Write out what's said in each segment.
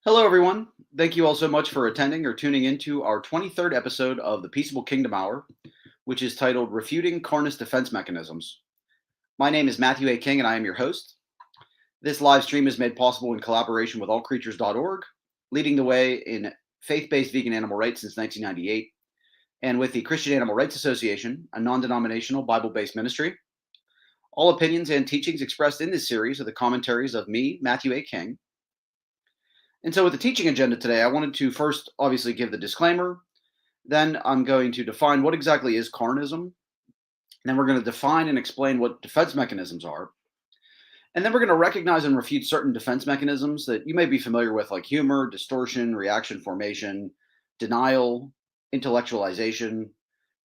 Hello, everyone. Thank you all so much for attending or tuning into our 23rd episode of the Peaceable Kingdom Hour, which is titled Refuting Carnist Defense Mechanisms. My name is Matthew A. King, and I am your host. This live stream is made possible in collaboration with allcreatures.org, leading the way in faith based vegan animal rights since 1998, and with the Christian Animal Rights Association, a non denominational Bible based ministry. All opinions and teachings expressed in this series are the commentaries of me, Matthew A. King. And so, with the teaching agenda today, I wanted to first obviously give the disclaimer. Then I'm going to define what exactly is carnism. And then we're going to define and explain what defense mechanisms are. And then we're going to recognize and refute certain defense mechanisms that you may be familiar with, like humor, distortion, reaction formation, denial, intellectualization,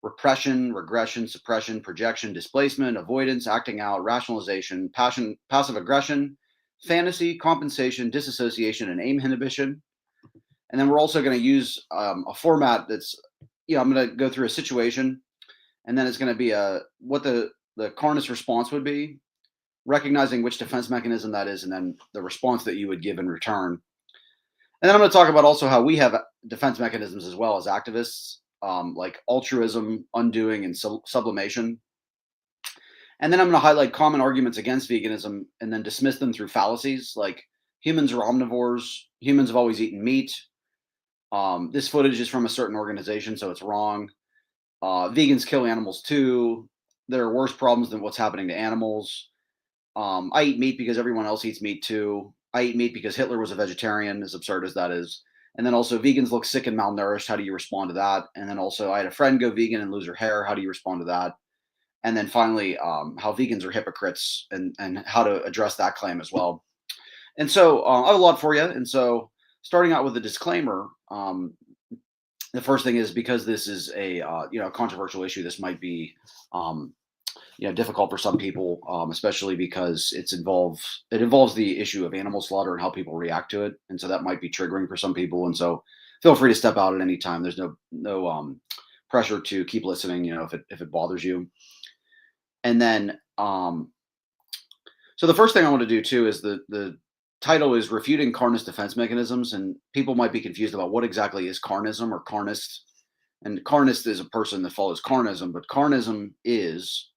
repression, regression, suppression, projection, displacement, avoidance, acting out, rationalization, passion, passive aggression, fantasy, compensation, disassociation, and aim inhibition. And then we're also going to use a format that's, I'm going to go through a situation, and then it's going to be what the Carnist response would be, recognizing which defense mechanism that is, and then the response that you would give in return. And then I'm going to talk about also how we have defense mechanisms as well as activists, like altruism, undoing, and sublimation. And then I'm going to highlight common arguments against veganism and then dismiss them through fallacies like humans are omnivores, humans have always eaten meat. This footage is from a certain organization, so it's wrong. Vegans kill animals too. There are worse problems than what's happening to animals. I eat meat because everyone else eats meat too. I eat meat because Hitler was a vegetarian, as absurd as that is. And then also, vegans look sick and malnourished. How do you respond to that? And then also, I had a friend go vegan and lose her hair. How do you respond to that? And then finally, how vegans are hypocrites and how to address that claim as well. And so I have a lot for you. And so starting out with a disclaimer, the first thing is because this is a controversial issue, this might be difficult for some people, especially because it involves the issue of animal slaughter and how people react to it, and so that might be triggering for some people. And so feel free to step out at any time. There's no pressure to keep listening, if it bothers you. And then so the first thing I want to do too is the title is Refuting Carnist Defense Mechanisms, and people might be confused about what exactly is carnism or carnist. And carnist is a person that follows carnism, but carnism is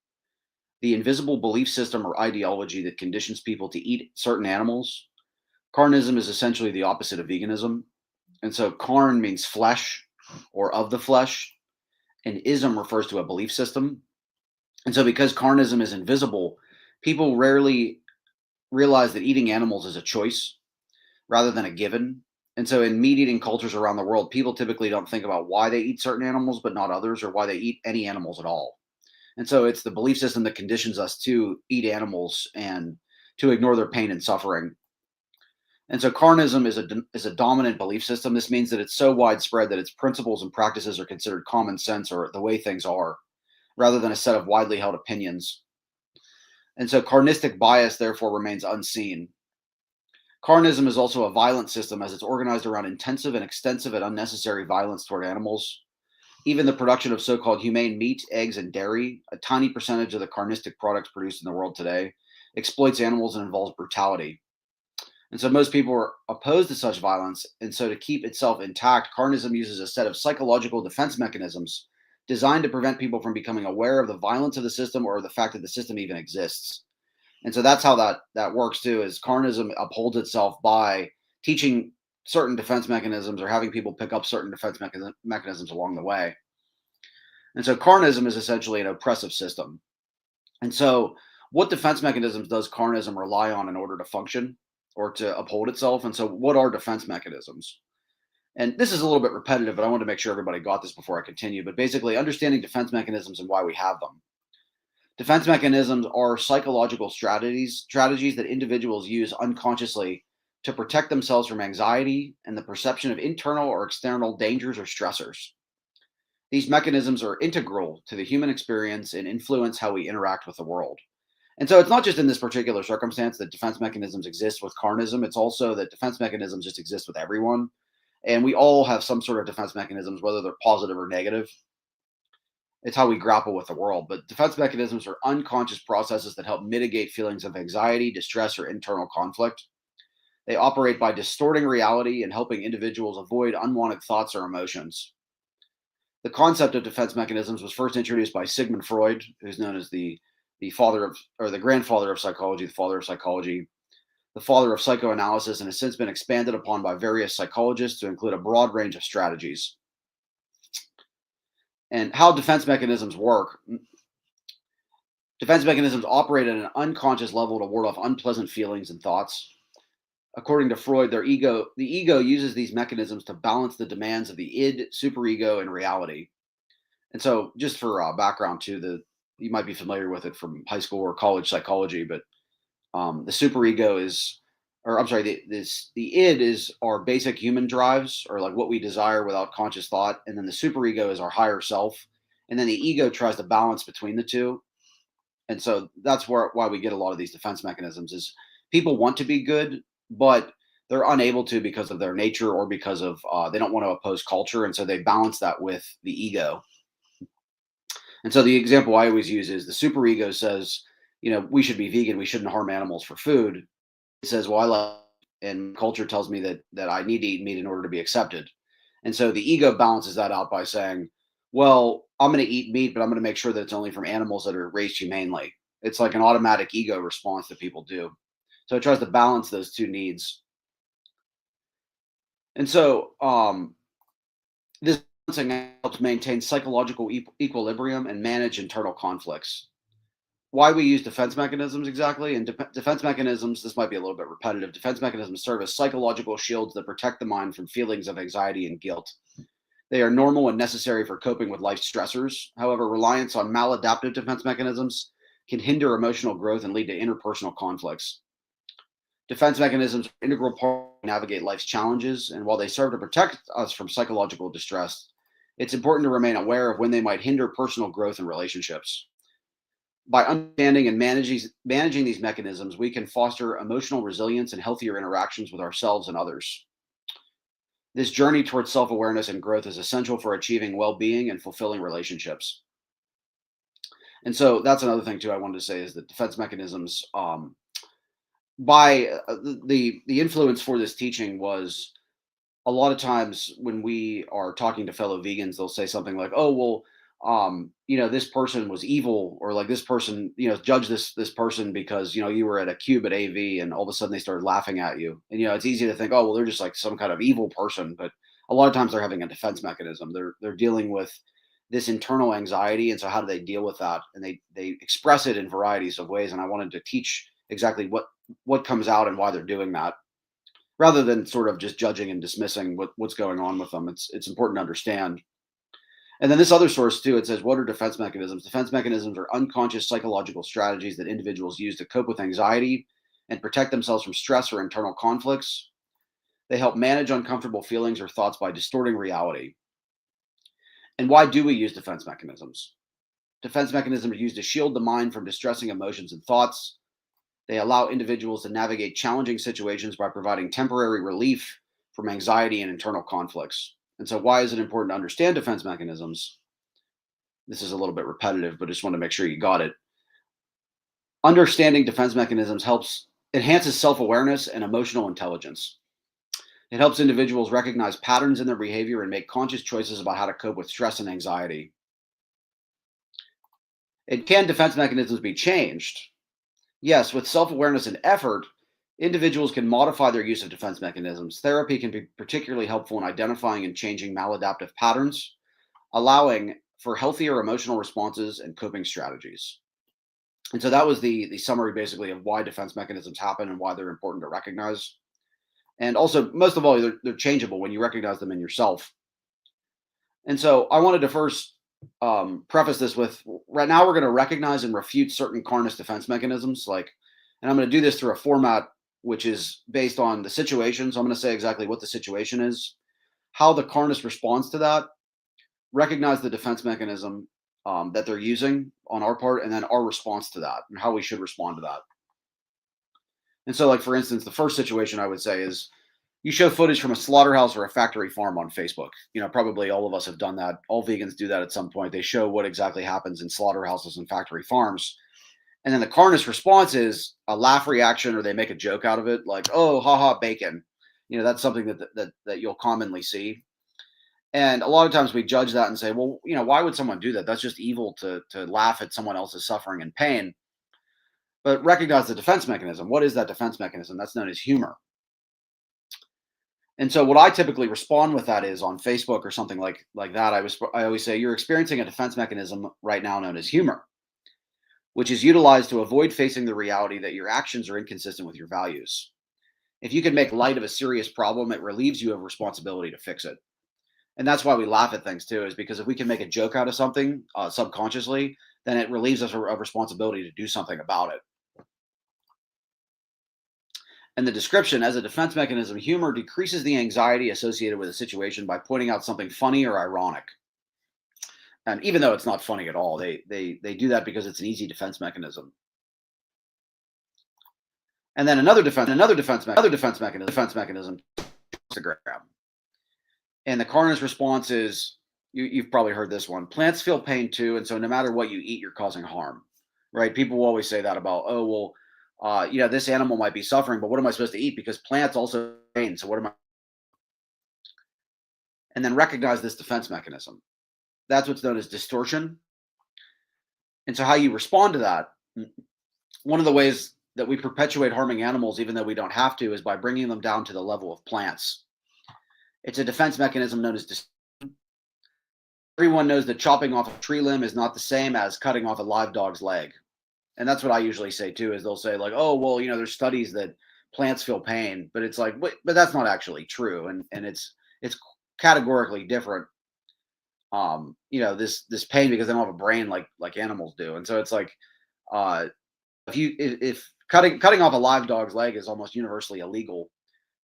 the invisible belief system or ideology that conditions people to eat certain animals. Carnism is essentially the opposite of veganism. And so carn means flesh or of the flesh, and ism refers to a belief system. And so because carnism is invisible, people rarely realize that eating animals is a choice rather than a given. And so in meat eating cultures around the world, people typically don't think about why they eat certain animals but not others, or why they eat any animals at all. And so it's the belief system that conditions us to eat animals and to ignore their pain and suffering. And so carnism is a dominant belief system. This means that it's so widespread that its principles and practices are considered common sense or the way things are, rather than a set of widely held opinions. And so carnistic bias therefore remains unseen. Carnism is also a violent system, as it's organized around intensive and extensive and unnecessary violence toward animals. Even the production of so-called humane meat, eggs, and dairy, a tiny percentage of the carnistic products produced in the world today, exploits animals and involves brutality. And so most people are opposed to such violence, and so to keep itself intact, carnism uses a set of psychological defense mechanisms designed to prevent people from becoming aware of the violence of the system or the fact that the system even exists. And so that's how that works too, is carnism upholds itself by teaching certain defense mechanisms or having people pick up certain defense mechanisms along the way. And so carnism is essentially an oppressive system. And so what defense mechanisms does carnism rely on in order to function or to uphold itself? And so what are defense mechanisms? And this is a little bit repetitive, but I want to make sure everybody got this before I continue. But basically, understanding defense mechanisms and why we have them. Defense mechanisms are psychological strategies that individuals use unconsciously to protect themselves from anxiety and the perception of internal or external dangers or stressors. These mechanisms are integral to the human experience and influence how we interact with the world. And so it's not just in this particular circumstance that defense mechanisms exist with carnism. It's also that defense mechanisms just exist with everyone. And we all have some sort of defense mechanisms, whether they're positive or negative. It's how we grapple with the world. But defense mechanisms are unconscious processes that help mitigate feelings of anxiety, distress, or internal conflict. They operate by distorting reality and helping individuals avoid unwanted thoughts or emotions. The concept of defense mechanisms was first introduced by Sigmund Freud, who's known as the father of, or the grandfather of psychology, the father of psychoanalysis, and has since been expanded upon by various psychologists to include a broad range of strategies. And how defense mechanisms work. Defense mechanisms operate at an unconscious level to ward off unpleasant feelings and thoughts. According to Freud, the ego uses these mechanisms to balance the demands of the id, superego, and reality. And so, just for background too, you might be familiar with it from high school or college psychology, but the superego is, or I'm sorry, the id is our basic human drives, or like what we desire without conscious thought, and then the superego is our higher self, and then the ego tries to balance between the two. And so that's why we get a lot of these defense mechanisms is people want to be good, but they're unable to because of their nature or because of they don't want to oppose culture, and so they balance that with the ego. And so the example I always use is the superego says, we should be vegan, we shouldn't harm animals for food. It says, well, I like, and culture tells me that I need to eat meat in order to be accepted. And so the ego balances that out by saying, well, I'm going to eat meat, but I'm going to make sure that it's only from animals that are raised humanely. It's like an automatic ego response that people do. So it tries to balance those two needs. And so this balancing helps maintain psychological equilibrium and manage internal conflicts. Why we use defense mechanisms exactly, and defense mechanisms, this might be a little bit repetitive, defense mechanisms serve as psychological shields that protect the mind from feelings of anxiety and guilt. They are normal and necessary for coping with life stressors. However, reliance on maladaptive defense mechanisms can hinder emotional growth and lead to interpersonal conflicts. Defense mechanisms are an integral part to navigate life's challenges, and while they serve to protect us from psychological distress, it's important to remain aware of when they might hinder personal growth and relationships. By understanding and managing these mechanisms, we can foster emotional resilience and healthier interactions with ourselves and others. This journey towards self-awareness and growth is essential for achieving well-being and fulfilling relationships. And so that's another thing too I wanted to say is that defense mechanisms, by the influence for this teaching was a lot of times when we are talking to fellow vegans, they'll say something like, "Oh, well, this person was evil," or like this person, judge this person because you were at a cube at AV, and all of a sudden they started laughing at you. And it's easy to think, oh, well, they're just like some kind of evil person, but a lot of times they're having a defense mechanism. They're dealing with this internal anxiety, and so how do they deal with that? And they express it in varieties of ways. And I wanted to teach exactly what comes out and why they're doing that, rather than sort of just judging and dismissing what's going on with them. It's important to understand. And then this other source too, it says, what are defense mechanisms? Defense mechanisms are unconscious psychological strategies that individuals use to cope with anxiety and protect themselves from stress or internal conflicts. They help manage uncomfortable feelings or thoughts by distorting reality. And why do we use defense mechanisms? Defense mechanisms are used to shield the mind from distressing emotions and thoughts. They allow individuals to navigate challenging situations by providing temporary relief from anxiety and internal conflicts. And so why is it important to understand defense mechanisms? This is a little bit repetitive, but I just want to make sure you got it. Understanding defense mechanisms enhances self-awareness and emotional intelligence. It helps individuals recognize patterns in their behavior and make conscious choices about how to cope with stress and anxiety. And can defense mechanisms be changed? Yes, with self-awareness and effort, individuals can modify their use of defense mechanisms. Therapy can be particularly helpful in identifying and changing maladaptive patterns, allowing for healthier emotional responses and coping strategies. And so that was the summary basically of why defense mechanisms happen and why they're important to recognize. And also, most of all, they're changeable when you recognize them in yourself. And so I wanted to first preface this with, right now we're going to recognize and refute certain Carnist defense mechanisms. And I'm going to do this through a format which is based on the situation. So I'm going to say exactly what the situation is, how the Carnist responds to that, recognize the defense mechanism that they're using on our part, and then our response to that and how we should respond to that. And so, like, for instance, the first situation I would say is you show footage from a slaughterhouse or a factory farm on Facebook. Probably all of us have done that. All vegans do that at some point. They show what exactly happens in slaughterhouses and factory farms. And then the Carnist response is a laugh reaction, or they make a joke out of it, like, "Oh, haha, bacon." That's something that you'll commonly see. And a lot of times we judge that and say, well, why would someone do that? That's just evil to laugh at someone else's suffering and pain. But recognize the defense mechanism. What is that defense mechanism? That's known as humor. And so what I typically respond with that is on Facebook or something like that. I always say you're experiencing a defense mechanism right now known as humor, which is utilized to avoid facing the reality that your actions are inconsistent with your values. If you can make light of a serious problem, it relieves you of responsibility to fix it. And that's why we laugh at things too, is because if we can make a joke out of something subconsciously, then it relieves us of responsibility to do something about it. And the description: as a defense mechanism, humor decreases the anxiety associated with a situation by pointing out something funny or ironic. And even though it's not funny at all, they do that because it's an easy defense mechanism. And then another defense mechanism, Instagram. And the Carnist response is, you've probably heard this one: plants feel pain too, and so no matter what you eat, you're causing harm, right? People will always say that about, oh, well, this animal might be suffering, but what am I supposed to eat? Because plants also pain. So what am I? And then recognize this defense mechanism. That's what's known as distortion. And so how you respond to that, one of the ways that we perpetuate harming animals, even though we don't have to, is by bringing them down to the level of plants. It's a defense mechanism known as distortion. Everyone knows that chopping off a tree limb is not the same as cutting off a live dog's leg. And that's what I usually say too, is they'll say like, oh, well, there's studies that plants feel pain, but it's like, but that's not actually true. And it's categorically different. This pain, because they don't have a brain like animals do. And so it's like, if cutting off a live dog's leg is almost universally illegal.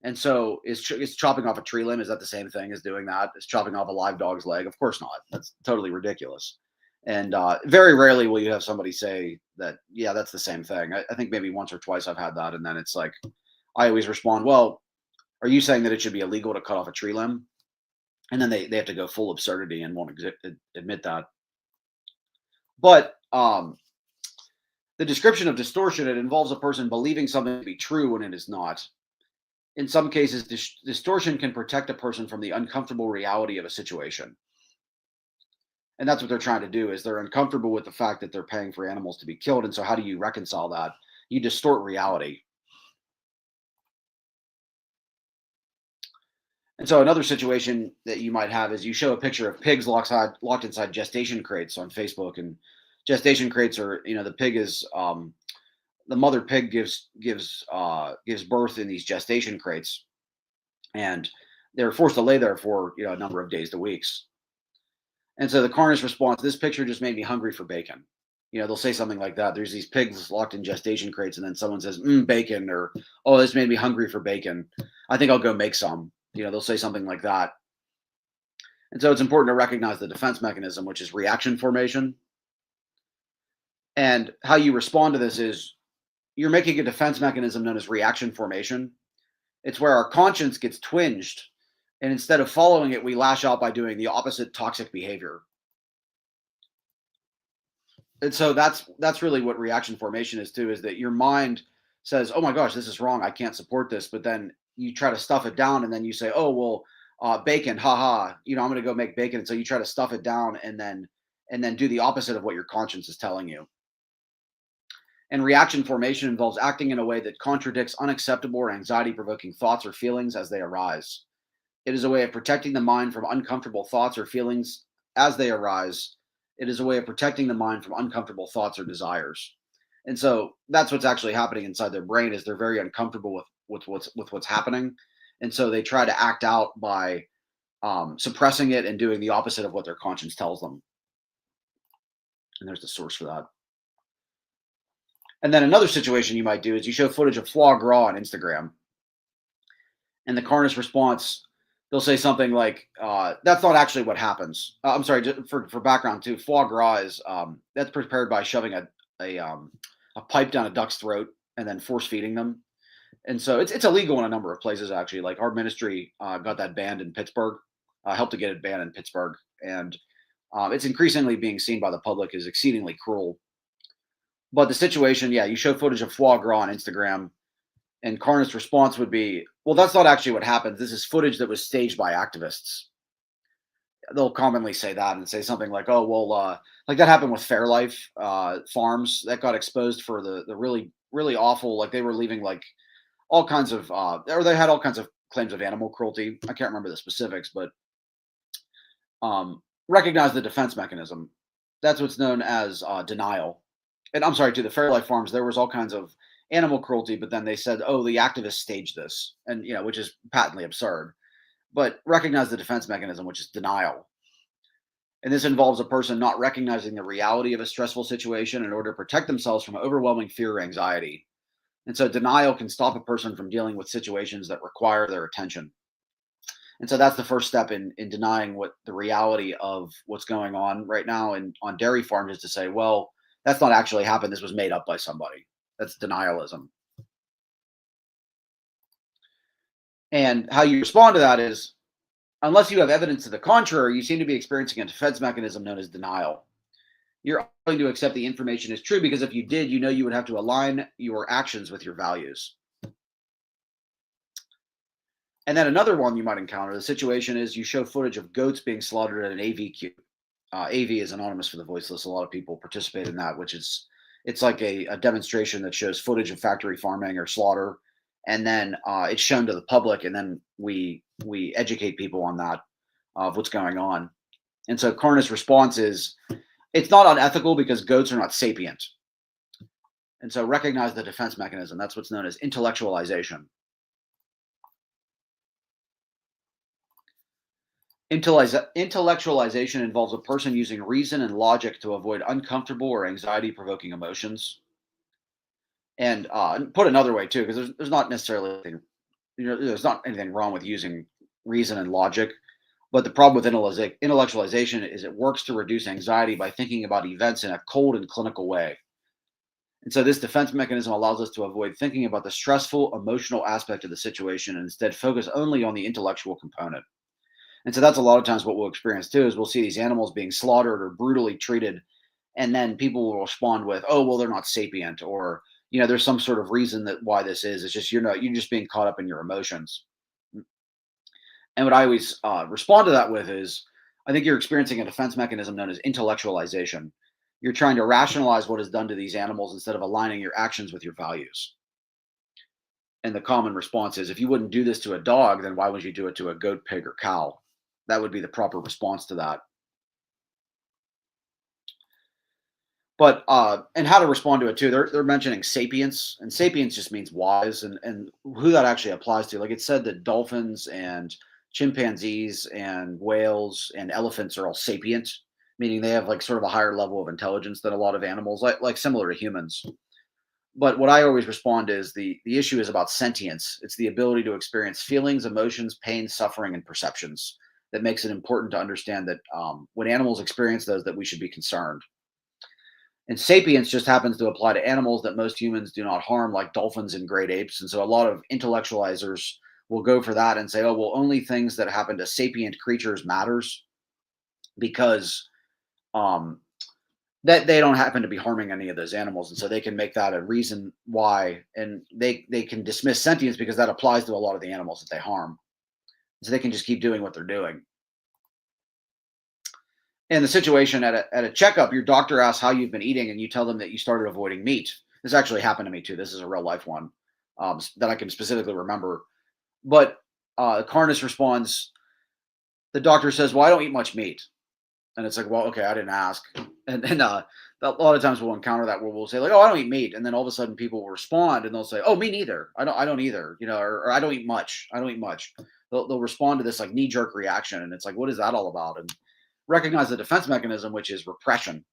And so is chopping off a tree limb, is that the same thing as doing that? Is chopping off a live dog's leg? Of course not. That's totally ridiculous. And very rarely will you have somebody say that, yeah, that's the same thing. I think maybe once or twice I've had that. And then it's like, I always respond, well, are you saying that it should be illegal to cut off a tree limb? And then they have to go full absurdity and won't admit that. But the description of distortion, it involves a person believing something to be true when it is not. In some cases, distortion can protect a person from the uncomfortable reality of a situation. And that's what they're trying to do, is they're uncomfortable with the fact that they're paying for animals to be killed. And so how do you reconcile that? You distort reality. And so another situation that you might have is you show a picture of pigs locked inside gestation crates on Facebook. And gestation crates are, the pig is, the mother pig gives birth in these gestation crates, and they're forced to lay there for a number of days to weeks. And so the Carnist response: this picture just made me hungry for bacon. They'll say something like that. There's these pigs locked in gestation crates, and then someone says, bacon, or, oh, this made me hungry for bacon. I think I'll go make some. They'll say something like that. And so it's important to recognize the defense mechanism, which is reaction formation. And how you respond to this is, you're making a defense mechanism known as reaction formation. It's where our conscience gets twinged, and instead of following it, we lash out by doing the opposite toxic behavior. And so that's really what reaction formation is too, is that your mind says, oh my gosh, this is wrong, I can't support this. But then you try to stuff it down, and then you say, oh, well, bacon, haha, I'm going to go make bacon. And so you try to stuff it down and then do the opposite of what your conscience is telling you. And reaction formation involves acting in a way that contradicts unacceptable or anxiety-provoking thoughts or feelings as they arise. It is a way of protecting the mind from uncomfortable thoughts or feelings as they arise. It is a way of protecting the mind from uncomfortable thoughts or desires. And so that's what's actually happening inside their brain, is they're very uncomfortable with what's happening. And so they try to act out by suppressing it and doing the opposite of what their conscience tells them. And there's the source for that. And then another situation you might do is you show footage of foie gras on Instagram. And the Carnist response, they'll say something like, that's not actually what happens. I'm sorry, for background too, foie gras is, that's prepared by shoving a pipe down a duck's throat and then force feeding them. And so it's illegal in a number of places, actually. Like our ministry got that banned in Pittsburgh, helped to get it banned in Pittsburgh. And it's increasingly being seen by the public as exceedingly cruel. But the situation, yeah, you show footage of foie gras on Instagram, and Carnist's response would be, well, that's not actually what happened. This is footage that was staged by activists. They'll commonly say that and say something like, "Oh, well, like that happened with Fairlife farms that got exposed for the really awful, like they were leaving like all kinds of, or they had all kinds of claims of animal cruelty. I can't remember the specifics, but recognize the defense mechanism. That's what's known as denial. And I'm sorry, to the Fairlife farms, there was all kinds of animal cruelty, but then they said, "Oh, the activists staged this," and which is patently absurd. But recognize the defense mechanism, which is denial. And this involves a person not recognizing the reality of a stressful situation in order to protect themselves from overwhelming fear or anxiety. And so denial can stop a person from dealing with situations that require their attention. And so that's the first step in denying what the reality of what's going on right now and on dairy farms is to say, well, that's not actually happened. This was made up by somebody. That's denialism. And how you respond to that is, unless you have evidence to the contrary, you seem to be experiencing a defense mechanism known as denial. You're going to accept the information as true because if you did, you would have to align your actions with your values. And then another one you might encounter, the situation is you show footage of goats being slaughtered at an AVQ. AV is anonymous for the voiceless. A lot of people participate in that, it's like a demonstration that shows footage of factory farming or slaughter, and then it's shown to the public, and then we educate people on that of what's going on. And so Carnist's response is, it's not unethical because goats are not sapient. And so recognize the defense mechanism. That's what's known as intellectualization. Intellectualization involves a person using reason and logic to avoid uncomfortable or anxiety-provoking emotions. And put another way too, because there's not necessarily anything, there's not anything wrong with using reason and logic, but the problem with intellectualization is it works to reduce anxiety by thinking about events in a cold and clinical way. And so this defense mechanism allows us to avoid thinking about the stressful emotional aspect of the situation and instead focus only on the intellectual component. And so that's a lot of times what we'll experience too, is we'll see these animals being slaughtered or brutally treated, and then people will respond with, "Oh, well, they're not sapient," or there's some sort of reason that why this is. It's just you're just being caught up in your emotions. And what I always respond to that with is, I think you're experiencing a defense mechanism known as intellectualization. You're trying to rationalize what is done to these animals instead of aligning your actions with your values. And the common response is, if you wouldn't do this to a dog, then why would you do it to a goat, pig, or cow? That would be the proper response to that. But and how to respond to it too. They're mentioning sapience, and sapience just means wise, and who that actually applies to. Like it said that dolphins and chimpanzees and whales and elephants are all sapient, meaning they have like sort of a higher level of intelligence than a lot of animals, like similar to humans. But what I always respond is the issue is about sentience. It's the ability to experience feelings, emotions, pain, suffering, and perceptions that makes it important to understand that when animals experience those, that we should be concerned. And sapience just happens to apply to animals that most humans do not harm, like dolphins and great apes. And so a lot of intellectualizers will go for that and say, oh, well, only things that happen to sapient creatures matters because that they don't happen to be harming any of those animals. And so they can make that a reason why, and they can dismiss sentience because that applies to a lot of the animals that they harm. So they can just keep doing what they're doing. In the situation at a checkup, your doctor asks how you've been eating, and you tell them that you started avoiding meat. This actually happened to me too. This is a real life one that I can specifically remember. But Carnist responds, the doctor says, well, I don't eat much meat. And it's like, well, okay, I didn't ask. And then a lot of times we'll encounter that where we'll say like, oh, I don't eat meat. And then all of a sudden people will respond and they'll say, oh, me neither. I don't either, or I don't eat much. I don't eat much. They'll respond to this like knee jerk reaction. And it's like, what is that all about? And recognize the defense mechanism, which is repression.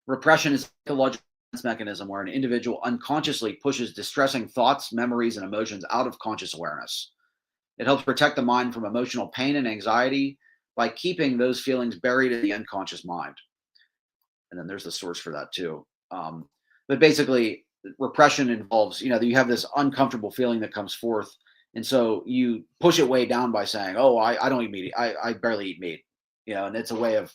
Repression is a psychological defense mechanism where an individual unconsciously pushes distressing thoughts, memories, and emotions out of conscious awareness. It helps protect the mind from emotional pain and anxiety by keeping those feelings buried in the unconscious mind. And then there's the source for that too. But basically, repression involves, you have this uncomfortable feeling that comes forth. And so you push it way down by saying, oh, I don't eat meat. I barely eat meat, and it's a way of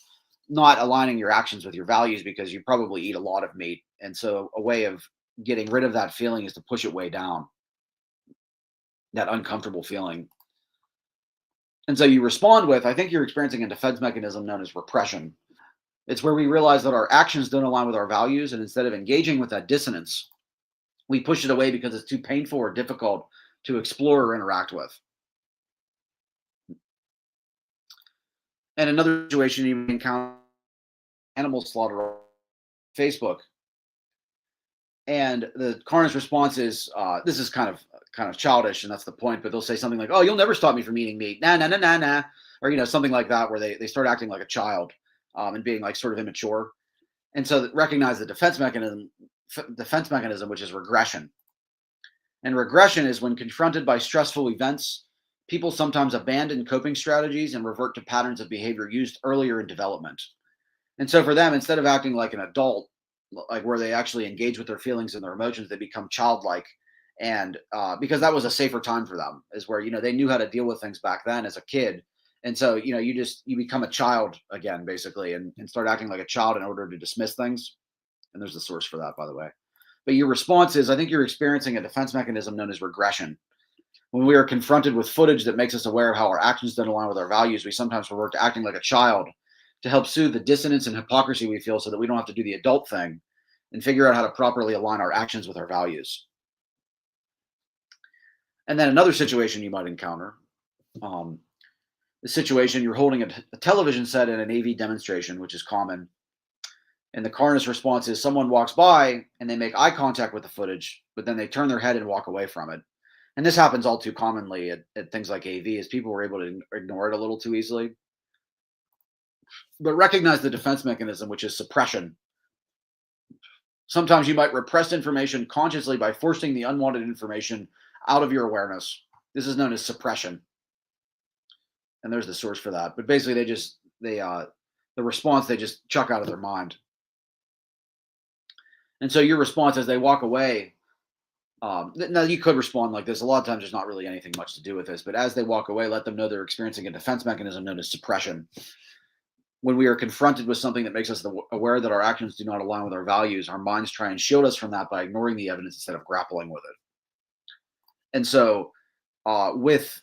not aligning your actions with your values because you probably eat a lot of meat. And so a way of getting rid of that feeling is to push it way down, that uncomfortable feeling. And so you respond with, I think you're experiencing a defense mechanism known as repression. It's where we realize that our actions don't align with our values. And instead of engaging with that dissonance, we push it away because it's too painful or difficult to explore or interact with. And another situation you encounter animal slaughter on Facebook. And the Carnist response is, this is kind of childish, and that's the point. But they'll say something like, "Oh, you'll never stop me from eating meat." Nah, nah, nah, nah, nah, or something like that, where they start acting like a child, and being like sort of immature. And so recognize the defense mechanism, which is regression. And regression is when confronted by stressful events, people sometimes abandon coping strategies and revert to patterns of behavior used earlier in development. And so for them, instead of acting like an adult, like where they actually engage with their feelings and their emotions, they become childlike. And because that was a safer time for them, is where they knew how to deal with things back then as a kid. And so you become a child again, basically, and start acting like a child in order to dismiss things. And there's the source for that, by the way. But your response is, I think you're experiencing a defense mechanism known as regression. When we are confronted with footage that makes us aware of how our actions don't align with our values, we sometimes revert to acting like a child to help soothe the dissonance and hypocrisy we feel, so that we don't have to do the adult thing and figure out how to properly align our actions with our values. And then another situation you might encounter, the situation you're holding a television set in an AV demonstration, which is common. And the Carnist response is someone walks by and they make eye contact with the footage, but then they turn their head and walk away from it. And this happens all too commonly at things like AV, as people were able to ignore it a little too easily. But recognize the defense mechanism, which is suppression. Sometimes you might repress information consciously by forcing the unwanted information out of your awareness. This is known as suppression. And there's the source for that. But basically, the response they just chuck out of their mind. And so your response as they walk away, now you could respond like this. A lot of times there's not really anything much to do with this, but as they walk away, let them know they're experiencing a defense mechanism known as suppression. When we are confronted with something that makes us aware that our actions do not align with our values, our minds try and shield us from that by ignoring the evidence instead of grappling with it. And so with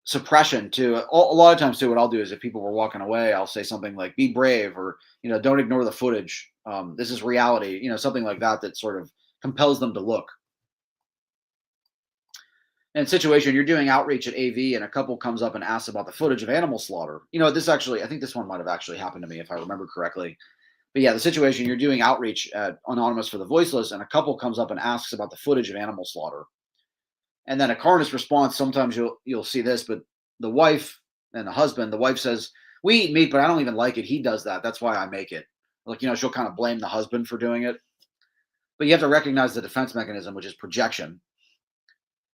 suppression too, a lot of times too, what I'll do is if people were walking away, I'll say something like, be brave, or, don't ignore the footage. This is reality, something like that, that sort of compels them to look. And situation, you're doing outreach at AV and a couple comes up and asks about the footage of animal slaughter. This actually, I think this one might have actually happened to me if I remember correctly. But yeah, the situation, you're doing outreach at Anonymous for the Voiceless and a couple comes up and asks about the footage of animal slaughter. And then a Carnist response, sometimes you'll see this, but the wife and the husband, the wife says, we eat meat, but I don't even like it. He does that. That's why I make it. Like, she'll kind of blame the husband for doing it. But you have to recognize the defense mechanism, which is projection.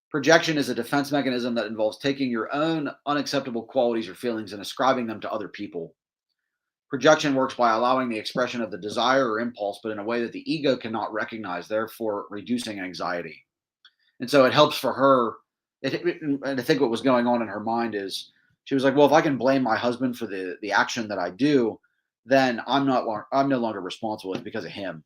Projection is a defense mechanism that involves taking your own unacceptable qualities or feelings and ascribing them to other people. Projection works by allowing the expression of the desire or impulse, but in a way that the ego cannot recognize, therefore reducing anxiety. And so it helps for her. And I think what was going on in her mind is she was like, well, if I can blame my husband for the action that I do, then I'm no longer responsible. It's because of him.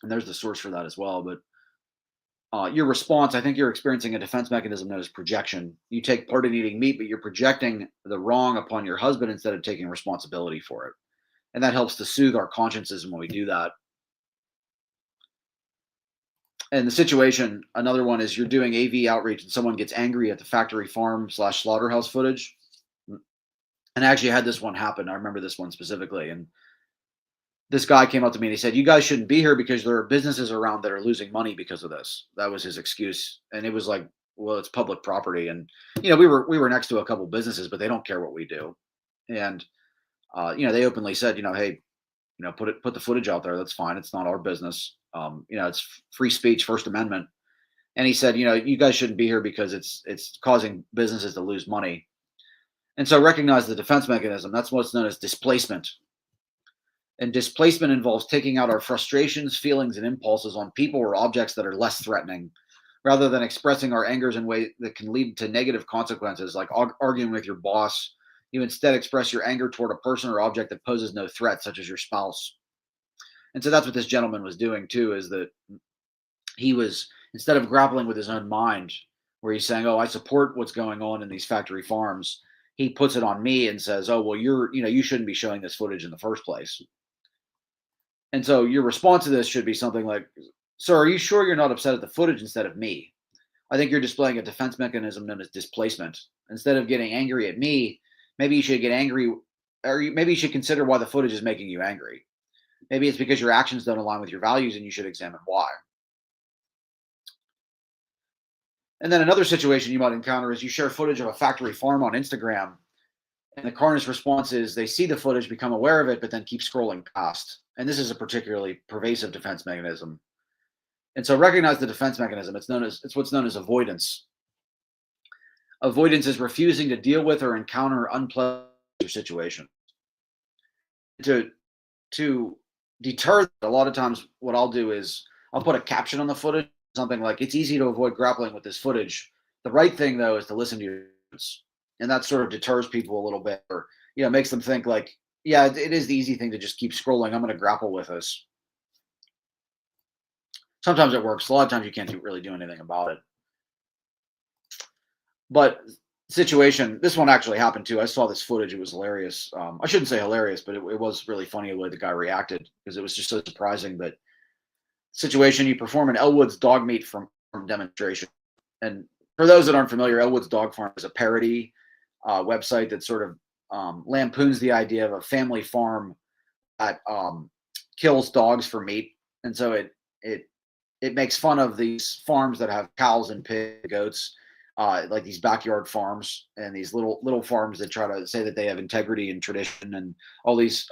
And there's the source for that as well. But your response, I think you're experiencing a defense mechanism known as projection. You take part in eating meat, but you're projecting the wrong upon your husband instead of taking responsibility for it. And that helps to soothe our consciences when we do that. And the situation, another one is you're doing AV outreach and someone gets angry at the factory farm / slaughterhouse footage. And I actually had this one happen. I remember this one specifically. And this guy came up to me and he said, you guys shouldn't be here because there are businesses around that are losing money because of this. That was his excuse. And it was like, well, it's public property. And, we were next to a couple businesses, but they don't care what we do. And, they openly said, hey, put the footage out there. That's fine. It's not our business. It's free speech, First Amendment. And he said, you guys shouldn't be here because it's causing businesses to lose money. And so recognize the defense mechanism. That's what's known as displacement. And displacement involves taking out our frustrations, feelings, and impulses on people or objects that are less threatening, rather than expressing our angers in ways that can lead to negative consequences, like arguing with your boss, You instead express your anger toward a person or object that poses no threat, such as your spouse. And so that's what this gentleman was doing too, is that he was, instead of grappling with his own mind, where he's saying, "Oh, I support what's going on in these factory farms," he puts it on me and says, "Oh, well, you shouldn't be showing this footage in the first place." And so your response to this should be something like, "Sir, are you sure you're not upset at the footage instead of me? I think you're displaying a defense mechanism known as displacement. Instead of getting angry at me, maybe you should get angry, or maybe you should consider why the footage is making you angry. Maybe it's because your actions don't align with your values and you should examine why." And then another situation you might encounter is you share footage of a factory farm on Instagram, and the Carnist response is they see the footage, become aware of it, but then keep scrolling past. And this is a particularly pervasive defense mechanism. And so recognize the defense mechanism. It's what's known as avoidance. Avoidance is refusing to deal with or encounter unpleasant situation. To to deter that, a lot of times what I'll do is I'll put a caption on the footage, something like, "It's easy to avoid grappling with this footage. The right thing though is to listen to your words." And that sort of deters people a little bit, or makes them think like, yeah, it is the easy thing to just keep scrolling. I'm going to grapple with this. Sometimes it works. A lot of times you can't really do anything about it. But situation, this one actually happened too. I saw this footage. It was hilarious. I shouldn't say hilarious, but it was really funny the way the guy reacted, because it was just so surprising. But situation, you perform an Elwood's dog meat from demonstration. And for those that aren't familiar, Elwood's Dog Farm is a parody website that sort of lampoons the idea of a family farm that kills dogs for meat. And so it makes fun of these farms that have cows and pigs, goats, like these backyard farms, and these little farms that try to say that they have integrity and tradition and all these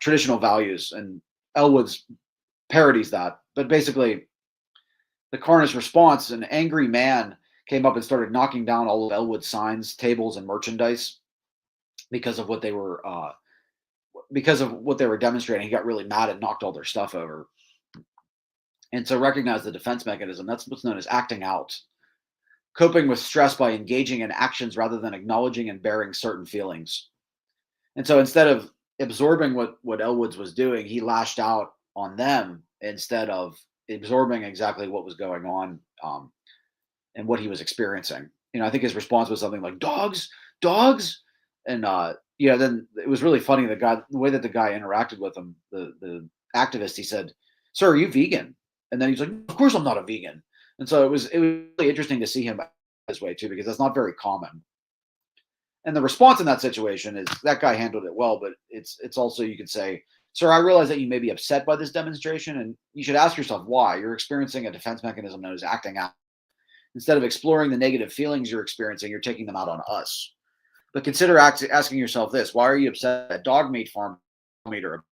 traditional values. And Elwood's parodies that. But basically, the Carnist response, an angry man came up and started knocking down all of Elwood's signs, tables, and merchandise because of what they were demonstrating. He got really mad and knocked all their stuff over. And so recognize the defense mechanism. That's what's known as acting out. Coping with stress by engaging in actions rather than acknowledging and bearing certain feelings. And so instead of absorbing what Elwood's was doing, he lashed out on them instead of absorbing exactly what was going on, and what he was experiencing. I think his response was something like, "Dogs, dogs," and then it was really funny. The way that the guy interacted with him, the activist, he said, "Sir, are you vegan?" And then he's like, "Of course I'm not a vegan." And so it was really interesting to see him this way too, because that's not very common. And the response in that situation is that guy handled it well, but it's also, you could say, "Sir, I realize that you may be upset by this demonstration, and you should ask yourself why. You're experiencing a defense mechanism known as acting out. Instead of exploring the negative feelings you're experiencing, you're taking them out on us. But consider asking yourself this: why are you upset at dog meat farm meat or?"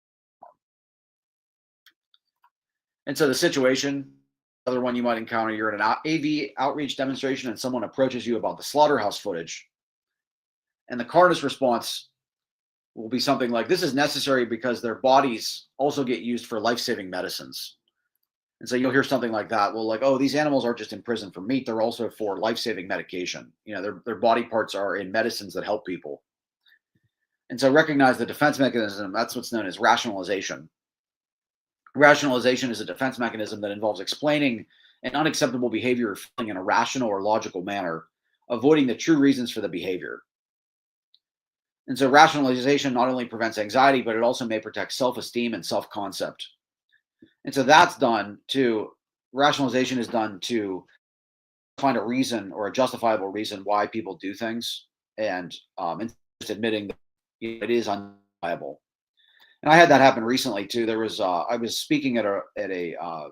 And so the situation, another one you might encounter, you're at an AV outreach demonstration and someone approaches you about the slaughterhouse footage. And the Carnist response will be something like, "This is necessary because their bodies also get used for life-saving medicines." And so you'll hear something like that. Well, like, "Oh, these animals aren't just in prison for meat, they're also for life-saving medication. Their body parts are in medicines that help people." And so recognize the defense mechanism. That's what's known as rationalization. Rationalization is a defense mechanism that involves explaining an unacceptable behavior or feeling in a rational or logical manner, avoiding the true reasons for the behavior. And so rationalization not only prevents anxiety, but it also may protect self-esteem and self-concept. And so rationalization is done to find a reason or a justifiable reason why people do things, and just admitting that it is undeniable. And I had that happen recently too. I was speaking at a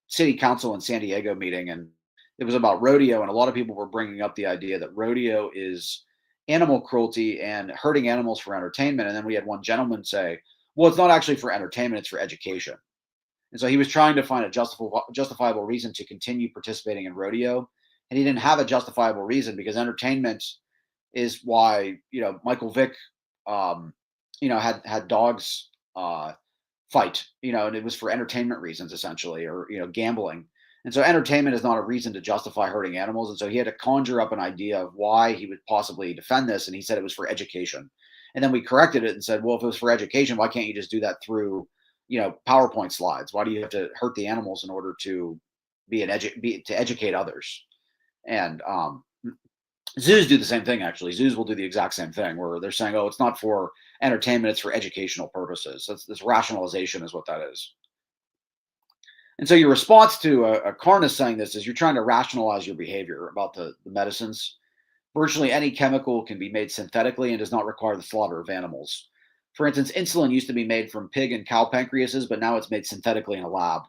city council in San Diego meeting, and it was about rodeo, and a lot of people were bringing up the idea that rodeo is animal cruelty and hurting animals for entertainment. And then we had one gentleman say, "Well, it's not actually for entertainment, it's for education." And so he was trying to find a justifiable reason to continue participating in rodeo, and he didn't have a justifiable reason, because entertainment is why Michael Vick had dogs fight, and it was for entertainment reasons essentially, or gambling. And so entertainment is not a reason to justify hurting animals. And so he had to conjure up an idea of why he would possibly defend this. And he said it was for education. And then we corrected it and said, well, if it was for education, why can't you just do that through, PowerPoint slides? Why do you have to hurt the animals in order to to educate others? And zoos do the same thing, actually. Zoos will do the exact same thing where they're saying, oh, it's not for entertainment, it's for educational purposes. That's this rationalization is what that is. And so your response to a carnist saying this is you're trying to rationalize your behavior about the medicines. Virtually any chemical can be made synthetically and does not require the slaughter of animals. For instance, insulin used to be made from pig and cow pancreases, but now it's made synthetically in a lab.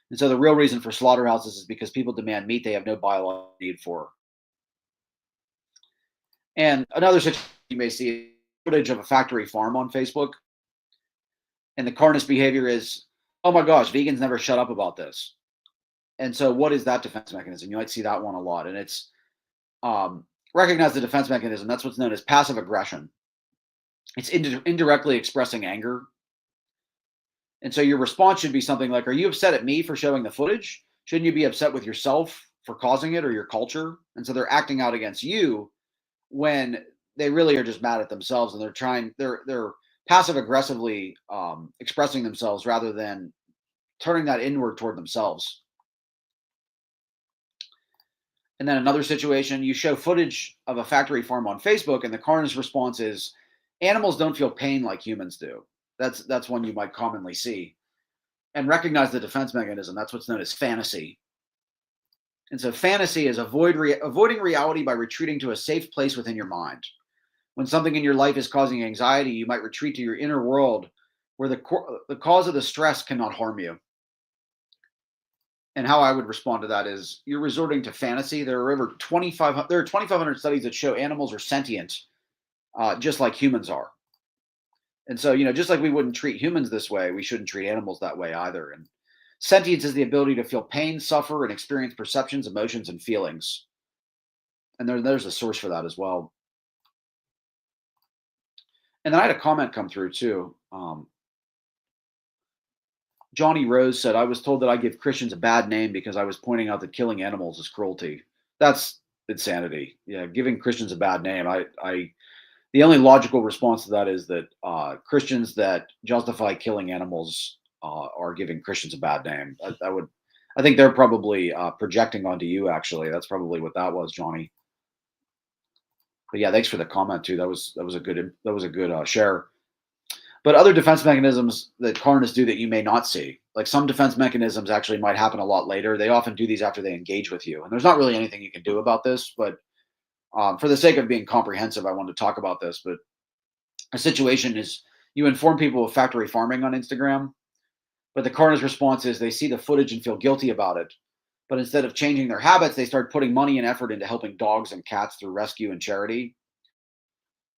And so the real reason for slaughterhouses is because people demand meat they have no biological need for. And another situation you may see footage of a factory farm on Facebook. And the carnist behavior is, oh my gosh, vegans never shut up about this. And so what is that defense mechanism? You might see that one a lot. And it's recognize the defense mechanism. That's what's known as passive aggression. It's indirectly expressing anger. And so your response should be something like, are you upset at me for showing the footage? Shouldn't you be upset with yourself for causing it or your culture? And so they're acting out against you when they really are just mad at themselves, and they're passive aggressively expressing themselves rather than turning that inward toward themselves. And then another situation, you show footage of a factory farm on Facebook, and the carnist response is, animals don't feel pain like humans do. That's one you might commonly see. And recognize the defense mechanism. That's what's known as fantasy. And so fantasy is avoiding reality by retreating to a safe place within your mind. When something in your life is causing anxiety, you might retreat to your inner world where the cause of the stress cannot harm you. And how I would respond to that is you're resorting to fantasy. There are 2,500 studies that show animals are sentient, just like humans are. And so, just like we wouldn't treat humans this way, we shouldn't treat animals that way either. And sentience is the ability to feel pain, suffer, and experience perceptions, emotions, and feelings. And there's a source for that as well. And then I had a comment come through too. Johnny Rose said, I was told that I give Christians a bad name because I was pointing out that killing animals is cruelty. That's insanity. Yeah, giving Christians a bad name. The only logical response to that is that Christians that justify killing animals are giving Christians a bad name. I think they're probably projecting onto you. Actually, that's probably what that was, Johnny. But yeah, thanks for the comment too. That was a good share. But other defense mechanisms that carnists do that you may not see, like some defense mechanisms actually might happen a lot later. They often do these after they engage with you, and there's not really anything you can do about this. But for the sake of being comprehensive, I wanted to talk about this. But a situation is you inform people of factory farming on Instagram, but the carnist response is they see the footage and feel guilty about it. But instead of changing their habits, they start putting money and effort into helping dogs and cats through rescue and charity.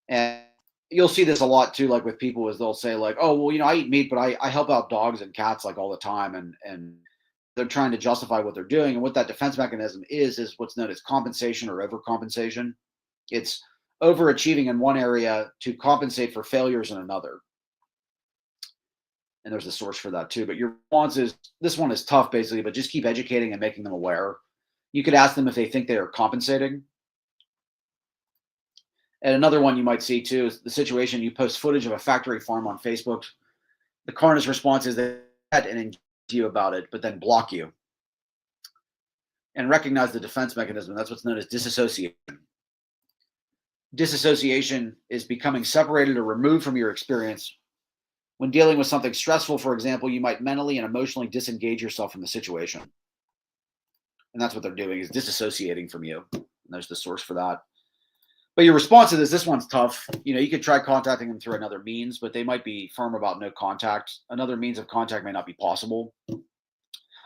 And you'll see this a lot too, like with people, is they'll say like, oh, well, I eat meat, but I help out dogs and cats like all the time. And they're trying to justify what they're doing. And what that defense mechanism is what's known as compensation or overcompensation. It's overachieving in one area to compensate for failures in another. And there's a source for that too. But your response is, this one is tough basically, but just keep educating and making them aware. You could ask them if they think they are compensating. And another one you might see too is the situation, you post footage of a factory farm on Facebook. The carnist response is that and engage you about it, but then block you. And recognize the defense mechanism. That's what's known as disassociation. Disassociation is becoming separated or removed from your experience. When dealing with something stressful, for example, you might mentally and emotionally disengage yourself from the situation. And that's what they're doing, is disassociating from you. And there's the source for that. But your response to this one's tough. You could try contacting them through another means, but they might be firm about no contact. Another means of contact may not be possible.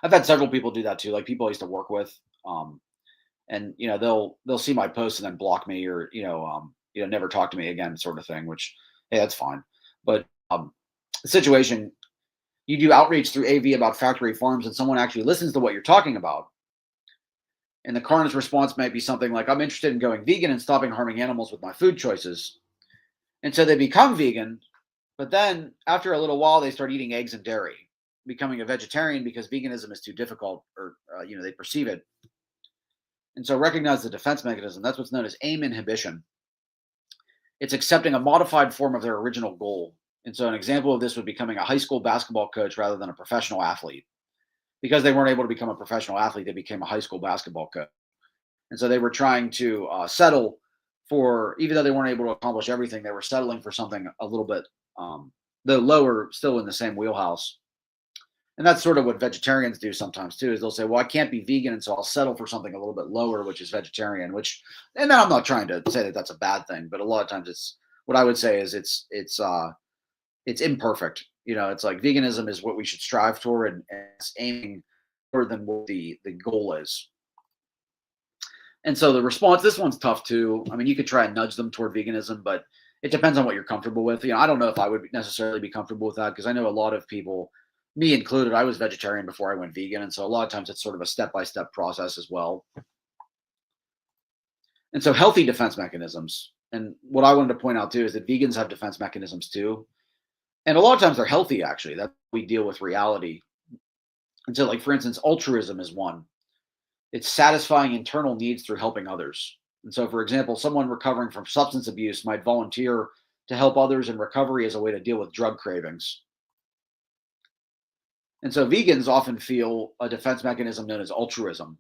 I've had several people do that too, like people I used to work with. And they'll see my post and then block me or never talk to me again, sort of thing, which, hey, that's fine. But the situation, you do outreach through AV about factory farms and someone actually listens to what you're talking about. And the carnist response might be something like, I'm interested in going vegan and stopping harming animals with my food choices. And so they become vegan, but then after a little while, they start eating eggs and dairy. becoming a vegetarian because veganism is too difficult, or they perceive it. And so recognize the defense mechanism. That's what's known as aim inhibition. It's accepting a modified form of their original goal. And so an example of this would be becoming a high school basketball coach rather than a professional athlete. Because they weren't able to become a professional athlete, they became a high school basketball coach. And so they were trying to settle for, even though they weren't able to accomplish everything, they were settling for something a little bit, though lower, still in the same wheelhouse. And that's sort of what vegetarians do sometimes too, is they'll say, well, I can't be vegan, and so I'll settle for something a little bit lower, which is vegetarian, and then I'm not trying to say that that's a bad thing, but a lot of times it's, what I would say is it's imperfect. It's like veganism is what we should strive toward, and it's aiming more than what the goal is. And so the response, this one's tough too. I mean, you could try and nudge them toward veganism, but it depends on what you're comfortable with. I don't know if I would necessarily be comfortable with that, because I know a lot of people, me included, I was vegetarian before I went vegan. And so a lot of times it's sort of a step-by-step process as well. And so healthy defense mechanisms. And what I wanted to point out too is that vegans have defense mechanisms too. And a lot of times they're healthy, actually. That's how we deal with reality. And so, like, for instance, altruism is one. It's satisfying internal needs through helping others. And so, for example, someone recovering from substance abuse might volunteer to help others in recovery as a way to deal with drug cravings. And so vegans often feel a defense mechanism known as altruism.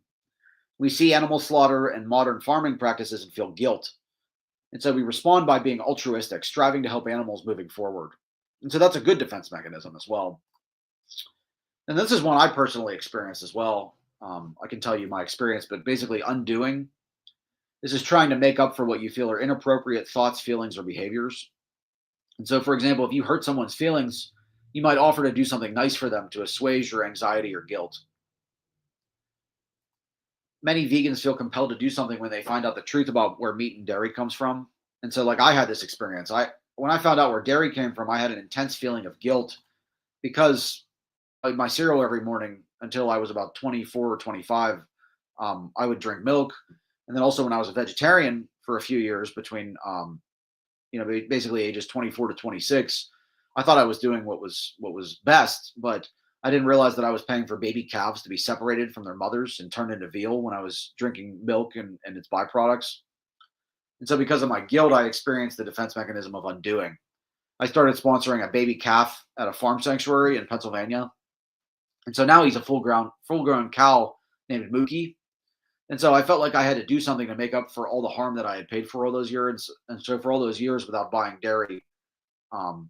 We see animal slaughter and modern farming practices and feel guilt. And so we respond by being altruistic, striving to help animals moving forward. And so that's a good defense mechanism as well. And this is one I personally experienced as well. I can tell you my experience, but basically undoing. This is trying to make up for what you feel are inappropriate thoughts, feelings, or behaviors. And so, for example, if you hurt someone's feelings, you might offer to do something nice for them to assuage your anxiety or guilt. Many vegans feel compelled to do something when they find out the truth about where meat and dairy comes from. And so, like, I had this experience. When I found out where dairy came from, I had an intense feeling of guilt, because my cereal every morning until I was about 24 or 25, I would drink milk. And then also when I was a vegetarian for a few years, between basically ages 24 to 26, I thought I was doing what was best, but I didn't realize that I was paying for baby calves to be separated from their mothers and turned into veal when I was drinking milk and its byproducts. And so because of my guilt, I experienced the defense mechanism of undoing. I started sponsoring a baby calf at a farm sanctuary in Pennsylvania. And so now he's a full-grown cow named Mookie. And so I felt like I had to do something to make up for all the harm that I had paid for all those years. And so for all those years without buying dairy, for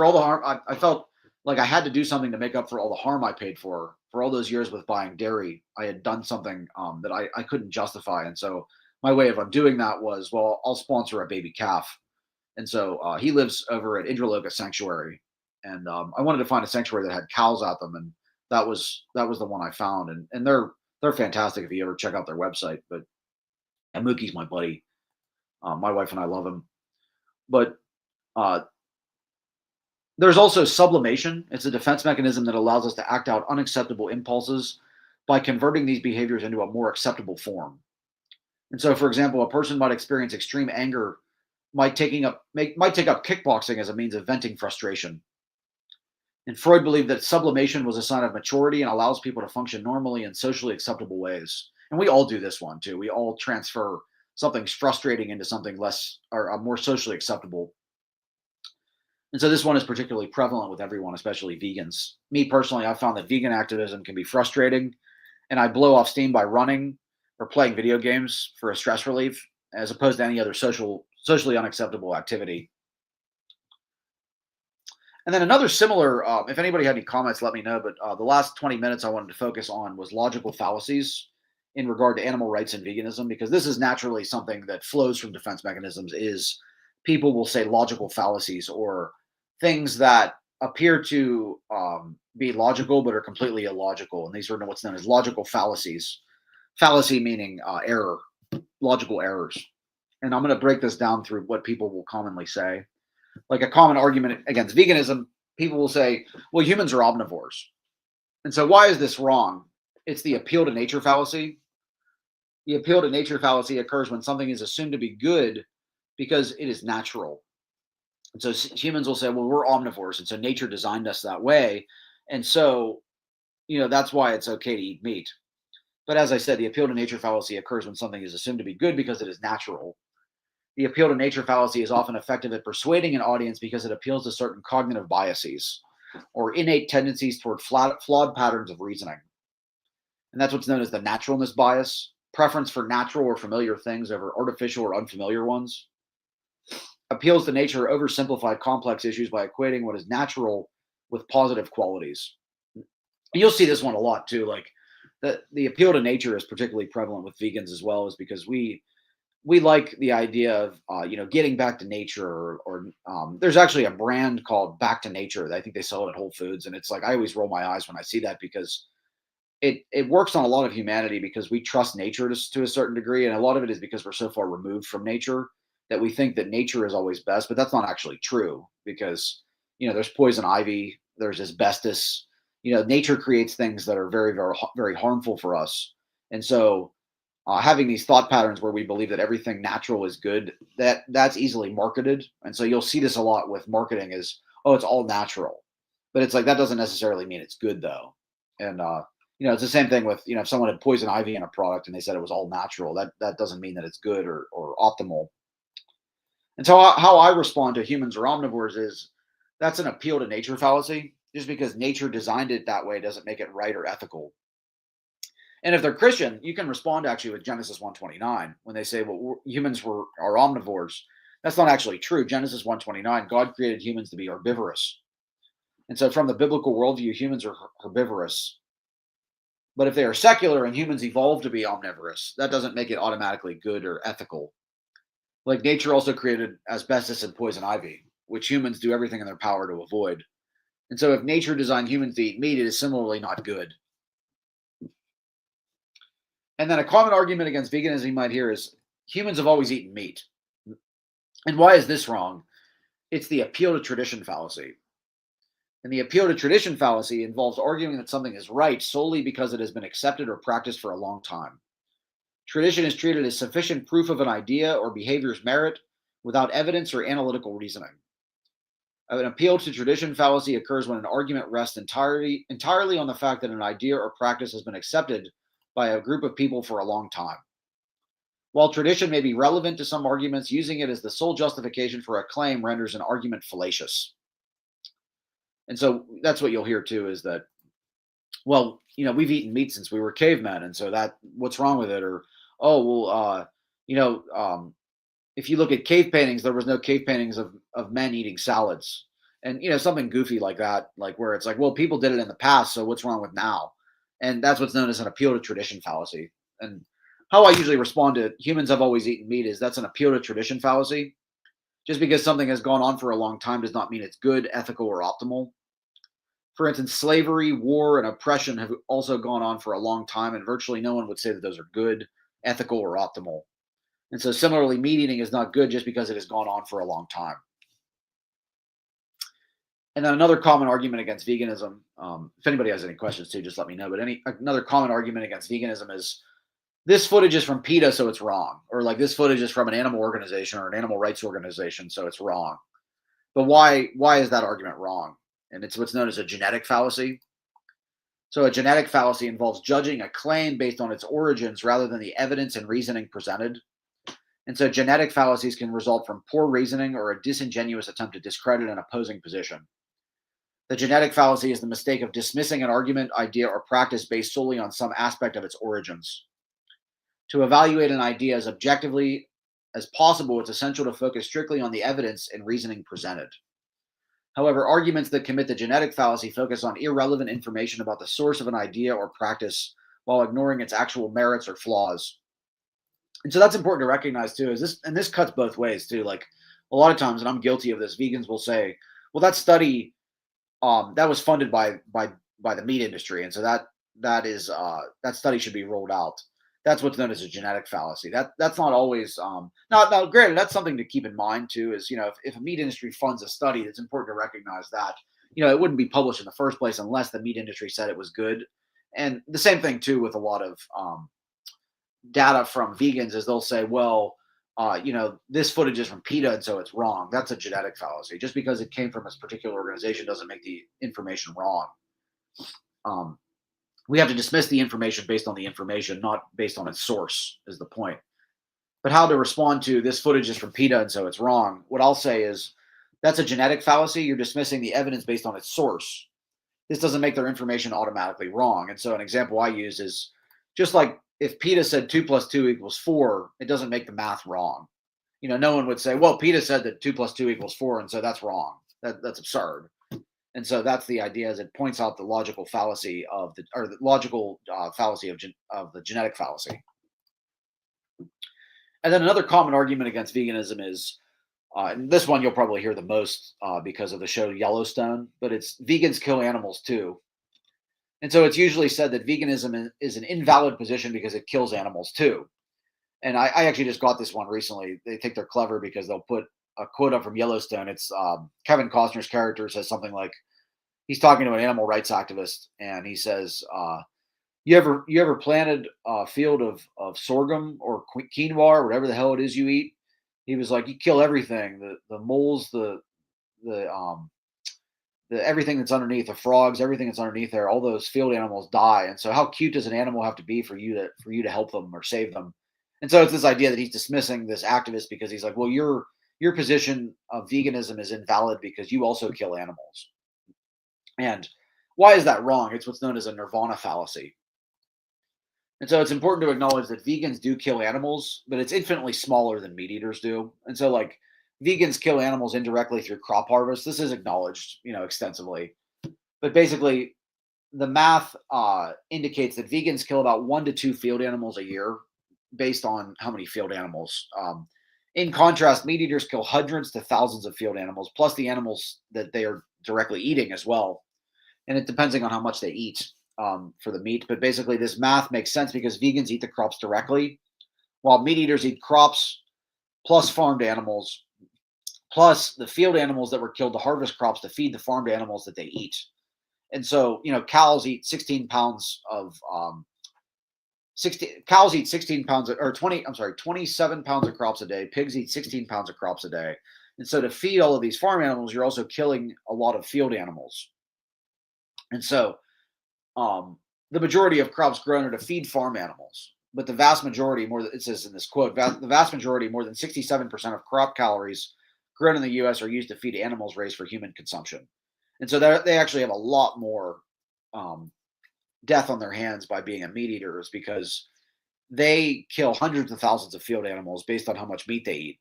all the harm, I felt like I had to do something to make up for all the harm I paid for all those years with buying dairy. I had done something that I couldn't justify. And so my way of undoing that was, well, I'll sponsor a baby calf. And so he lives over at Indraloka Sanctuary. And I wanted to find a sanctuary that had cows at them. And that was the one I found. And they're fantastic if you ever check out their website. But Mookie's my buddy. My wife and I love him. But there's also sublimation. It's a defense mechanism that allows us to act out unacceptable impulses by converting these behaviors into a more acceptable form. And so, for example, a person might experience extreme anger, might take up kickboxing as a means of venting frustration. And Freud believed that sublimation was a sign of maturity and allows people to function normally in socially acceptable ways. And we all do this one too. We all transfer something frustrating into something less or more socially acceptable. And so this one is particularly prevalent with everyone, especially vegans. Me personally, I found that vegan activism can be frustrating, and I blow off steam by running or playing video games for a stress relief, as opposed to any other socially unacceptable activity. And then another similar, if anybody had any comments, let me know. But the last 20 minutes I wanted to focus on was logical fallacies in regard to animal rights and veganism, because this is naturally something that flows from defense mechanisms. Is people will say logical fallacies, or things that appear to be logical but are completely illogical. And these are what's known as logical fallacies. Fallacy meaning error, logical errors. And I'm going to break this down through what people will commonly say. Like a common argument against veganism, people will say, well, humans are omnivores. And so why is this wrong? It's the appeal to nature fallacy. The appeal to nature fallacy occurs when something is assumed to be good because it is natural. And so humans will say, well, we're omnivores, and so nature designed us that way. And so, that's why it's okay to eat meat. But as I said, the appeal to nature fallacy occurs when something is assumed to be good because it is natural. The appeal to nature fallacy is often effective at persuading an audience because it appeals to certain cognitive biases or innate tendencies toward flawed patterns of reasoning. And that's what's known as the naturalness bias, preference for natural or familiar things over artificial or unfamiliar ones. Appeals to nature oversimplify complex issues by equating what is natural with positive qualities. You'll see this one a lot too. Like the appeal to nature is particularly prevalent with vegans as well, is because we like the idea of getting back to nature, or there's actually a brand called Back to Nature. I think they sell it at Whole Foods, and it's like I always roll my eyes when I see that, because it works on a lot of humanity, because we trust nature to a certain degree, and a lot of it is because we're so far removed from nature that we think that nature is always best, but that's not actually true, because there's poison ivy, there's asbestos. Nature creates things that are very, very, very harmful for us, and so having these thought patterns where we believe that everything natural is good, that's easily marketed. And so you'll see this a lot with marketing is, oh, it's all natural, but it's like that doesn't necessarily mean it's good though. And it's the same thing with, if someone had poison ivy in a product and they said it was all natural, that doesn't mean that it's good or optimal. And so how I respond to humans or omnivores is, that's an appeal to nature fallacy. Just because nature designed it that way doesn't make it right or ethical. And if they're Christian, you can respond actually with Genesis 1:29 when they say, well, humans are omnivores. That's not actually true. Genesis 1:29, God created humans to be herbivorous. And so from the biblical worldview, humans are herbivorous. But if they are secular and humans evolved to be omnivorous, that doesn't make it automatically good or ethical. Like nature also created asbestos and poison ivy, which humans do everything in their power to avoid. And so if nature designed humans to eat meat, it is similarly not good. And then a common argument against veganism you might hear is, humans have always eaten meat. And why is this wrong? It's the appeal to tradition fallacy. And the appeal to tradition fallacy involves arguing that something is right solely because it has been accepted or practiced for a long time. Tradition is treated as sufficient proof of an idea or behavior's merit without evidence or analytical reasoning. An appeal to tradition fallacy occurs when an argument rests entirely on the fact that an idea or practice has been accepted by a group of people for a long time. While tradition may be relevant to some arguments, using it as the sole justification for a claim renders an argument fallacious. And so that's what you'll hear too, is that, well, we've eaten meat since we were cavemen, and so that what's wrong with it? Or, oh, well, if you look at cave paintings, there was no cave paintings of men eating salads, and something goofy like that, like where it's like, well, people did it in the past, so what's wrong with now? And that's what's known as an appeal to tradition fallacy. And how I usually respond to humans have always eaten meat is, that's an appeal to tradition fallacy. Just because something has gone on for a long time does not mean it's good, ethical, or optimal. For instance, slavery, war, and oppression have also gone on for a long time, and virtually no one would say that those are good, ethical, or optimal. And so similarly, meat eating is not good just because it has gone on for a long time. And then another common argument against veganism, if anybody has any questions too, just let me know. But another common argument against veganism is, this footage is from PETA, so it's wrong. Or like, this footage is from an animal organization or an animal rights organization, so it's wrong. But why is that argument wrong? And it's what's known as a genetic fallacy. So a genetic fallacy involves judging a claim based on its origins rather than the evidence and reasoning presented. And so genetic fallacies can result from poor reasoning or a disingenuous attempt to discredit an opposing position. The genetic fallacy is the mistake of dismissing an argument, idea, or practice based solely on some aspect of its origins. To evaluate an idea as objectively as possible, it's essential to focus strictly on the evidence and reasoning presented. However, arguments that commit the genetic fallacy focus on irrelevant information about the source of an idea or practice while ignoring its actual merits or flaws. And so that's important to recognize too, and this cuts both ways too. Like a lot of times, and I'm guilty of this, vegans will say, well, that study that was funded by the meat industry, and so that study should be rolled out. That's what's known as a genetic fallacy. That's not always now granted, that's something to keep in mind too, is if a meat industry funds a study, it's important to recognize that it wouldn't be published in the first place unless the meat industry said it was good. And the same thing too with a lot of data from vegans, is they'll say, well, this footage is from PETA, and so it's wrong. That's a genetic fallacy. Just because it came from a particular organization doesn't make the information wrong. Um, we have to dismiss the information based on the information, not based on its source, is the point. But how to respond to this footage is from PETA, and so it's wrong. What I'll say is that's a genetic fallacy. You're dismissing the evidence based on its source. This doesn't make their information automatically wrong. And so an example I use is just like if PETA said 2 plus 2 equals 4, it doesn't make the math wrong. No one would say, well, PETA said that 2 plus 2 equals 4, and so that's wrong. That's absurd. And so that's the idea, is it points out the logical fallacy of the logical fallacy of the genetic fallacy. And then another common argument against veganism is, and this one you'll probably hear the most because of the show Yellowstone, but it's vegans kill animals too. And so it's usually said that veganism is an invalid position because it kills animals too. And I actually just got this one recently. They think they're clever because they'll put a quote up from Yellowstone. It's Kevin Costner's character says something like, he's talking to an animal rights activist, and he says, you ever planted a field of sorghum or quinoa or whatever the hell it is you eat? He was like, you kill everything, the moles, the everything that's underneath, the frogs, everything that's underneath there, all those field animals die. And so how cute does an animal have to be for you to help them or save them? And so it's this idea that he's dismissing this activist because he's like, well, your position of veganism is invalid because you also kill animals. And why is that wrong? It's what's known as a nirvana fallacy. And so it's important to acknowledge that vegans do kill animals, but it's infinitely smaller than meat eaters do. And so, like, vegans kill animals indirectly through crop harvest. This is acknowledged, extensively. But basically, the math indicates that vegans kill about 1 to 2 field animals a year based on how many field animals. In contrast, meat eaters kill hundreds to thousands of field animals, plus the animals that they are directly eating as well. And it depends on how much they eat for the meat. But basically, this math makes sense because vegans eat the crops directly, while meat eaters eat crops plus farmed animals, plus the field animals that were killed to harvest crops to feed the farmed animals that they eat. And so, cows eat 16 pounds of cows eat 16 pounds or 27 pounds of crops a day. Pigs eat 16 pounds of crops a day. And so to feed all of these farm animals, you're also killing a lot of field animals. And so the majority of crops grown are to feed farm animals, but the vast majority, it says in this quote, the vast majority, more than 67% of crop calories grown in the U.S. are used to feed animals raised for human consumption. And so they actually have a lot more death on their hands by being a meat eaters because they kill hundreds of thousands of field animals based on how much meat they eat.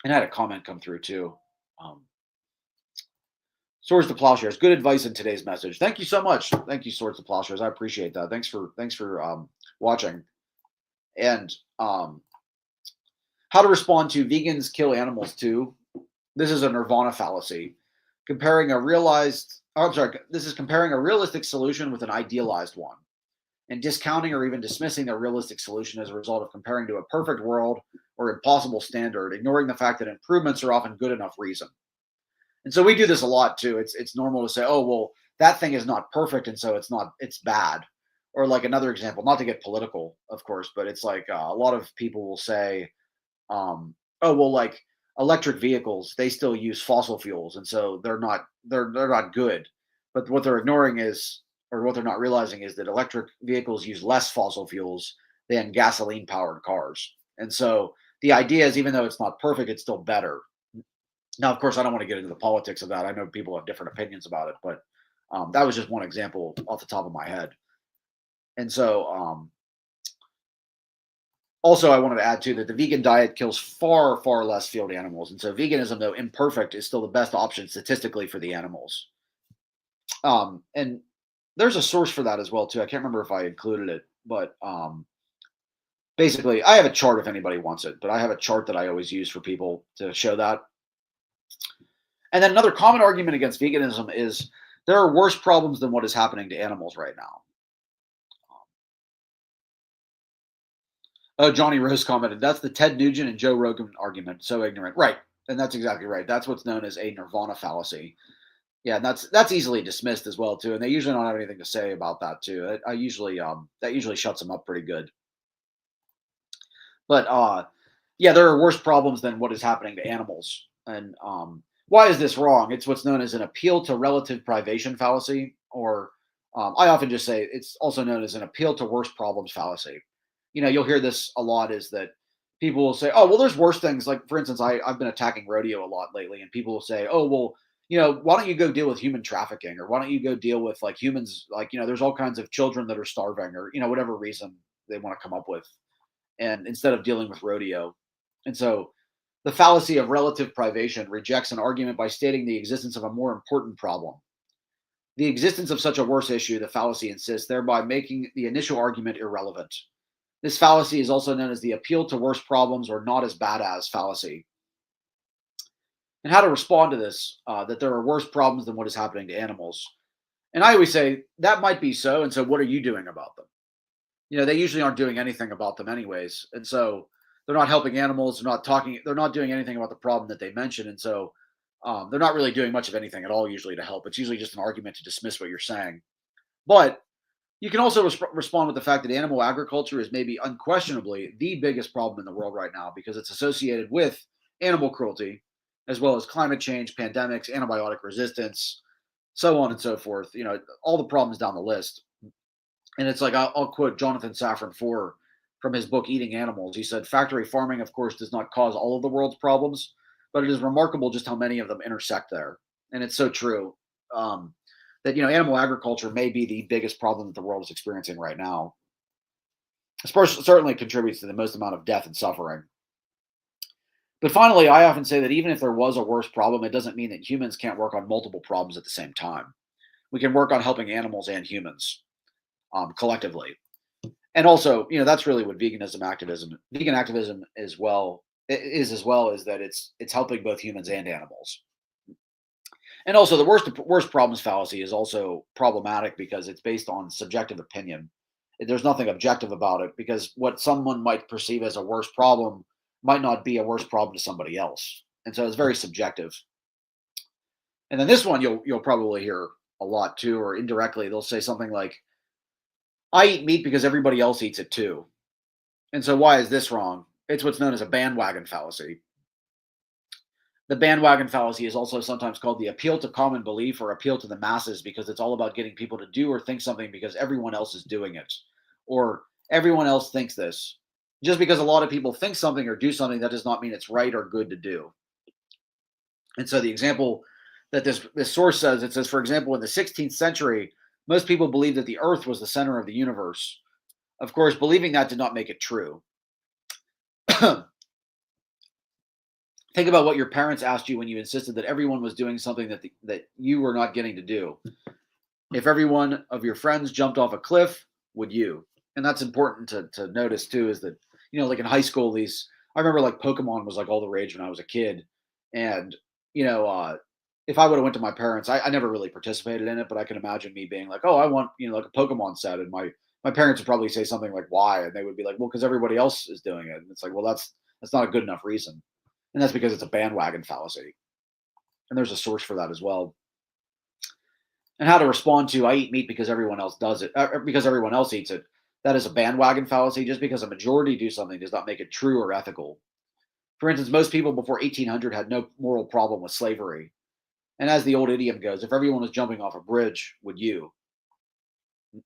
And I had a comment come through too. Swords to Plowshares, good advice in today's message. Thank you so much. Thank you, Swords to Plowshares. I appreciate that. Thanks for watching. And how to respond to vegans kill animals too. This is a nirvana fallacy. This is comparing a realistic solution with an idealized one, and discounting or even dismissing the realistic solution as a result of comparing to a perfect world or impossible standard, ignoring the fact that improvements are often good enough reason. And so we do this a lot too. It's normal to say, oh, well, that thing is not perfect, and so it's bad. Or like another example, not to get political, of course, but it's like a lot of people will say, oh, well, like electric vehicles, they still use fossil fuels, and so they're not good. But what they're ignoring is, or what they're not realizing is that electric vehicles use less fossil fuels than gasoline powered cars. And so the idea is, even though it's not perfect, it's still better. Now, of course, I don't want to get into the politics of that. I know people have different opinions about it, but that was just one example off the top of my head. And so also, I wanted to add too that the vegan diet kills far, far less field animals. And so veganism, though imperfect, is still the best option statistically for the animals. And there's a source for that as well too. I can't remember if I included it, but basically, I have a chart if anybody wants it, but I have a chart that I always use for people to show that. And then another common argument against veganism is there are worse problems than what is happening to animals right now. Johnny Rose commented, that's the Ted Nugent and Joe Rogan argument. So ignorant. Right. And that's exactly right. That's what's known as a nirvana fallacy. Yeah, and that's easily dismissed as well too. And they usually don't have anything to say about that too. That usually shuts them up pretty good. But yeah, there are worse problems than what is happening to animals. And why is this wrong? It's what's known as an appeal to relative privation fallacy, or I often just say it's also known as an appeal to worst problems fallacy. You'll hear this a lot is that people will say, oh, well, there's worse things. Like, for instance, I've been attacking rodeo a lot lately, and people will say, oh, well, why don't you go deal with human trafficking, or why don't you go deal with like humans, like, there's all kinds of children that are starving, or, whatever reason they want to come up with. And instead of dealing with rodeo. And so the fallacy of relative privation rejects an argument by stating the existence of a more important problem. The existence of such a worse issue, the fallacy insists, thereby making the initial argument irrelevant. This fallacy is also known as the appeal to worse problems or not as bad as fallacy. And how to respond to this, that there are worse problems than what is happening to animals. And I always say that might be so. And so what are you doing about them? They usually aren't doing anything about them anyways. And so they're not helping animals. They're not doing anything about the problem that they mentioned. And so they're not really doing much of anything at all usually to help. It's usually just an argument to dismiss what you're saying. But you can also respond with the fact that animal agriculture is maybe unquestionably the biggest problem in the world right now because it's associated with animal cruelty, as well as climate change, pandemics, antibiotic resistance, so on and so forth. All the problems down the list. And it's like, I'll quote Jonathan Safran Foer from his book, Eating Animals. He said, factory farming, of course, does not cause all of the world's problems, but it is remarkable just how many of them intersect there. And it's so true that, animal agriculture may be the biggest problem that the world is experiencing right now. Certainly contributes to the most amount of death and suffering. But finally, I often say that even if there was a worse problem, it doesn't mean that humans can't work on multiple problems at the same time. We can work on helping animals and humans. Collectively. And also, that's really what vegan activism as well is that it's helping both humans and animals. And also the worst problems fallacy is also problematic because it's based on subjective opinion. There's nothing objective about it because what someone might perceive as a worse problem might not be a worse problem to somebody else. And so it's very subjective. And then this one you'll probably hear a lot too, or indirectly they'll say something like, I eat meat because everybody else eats it too. And so why is this wrong? It's what's known as a bandwagon fallacy. The bandwagon fallacy is also sometimes called the appeal to common belief or appeal to the masses because it's all about getting people to do or think something because everyone else is doing it or everyone else thinks this. Just because a lot of people think something or do something, that does not mean it's right or good to do. And so the example that this source says, it says, for example, in the 16th century, most people believed that the earth was the center of the universe. Of course, believing that did not make it true. Think about what your parents asked you when you insisted that everyone was doing something that you were not getting to do. If every one of your friends jumped off a cliff, would you? And that's important to notice too, is that, like in high school, I remember like Pokemon was like all the rage when I was a kid. And, if I would have went to my parents, I never really participated in it, but I can imagine me being like, oh, I want, like a Pokemon set. And my parents would probably say something like, why? And they would be like, well, because everybody else is doing it. And it's like, well, that's not a good enough reason. And that's because it's a bandwagon fallacy. And there's a source for that as well. And how to respond to, I eat meat because everyone else does it, because everyone else eats it. That is a bandwagon fallacy. Just because a majority do something does not make it true or ethical. For instance, most people before 1800 had no moral problem with slavery. And as the old idiom goes, if everyone was jumping off a bridge, would you? And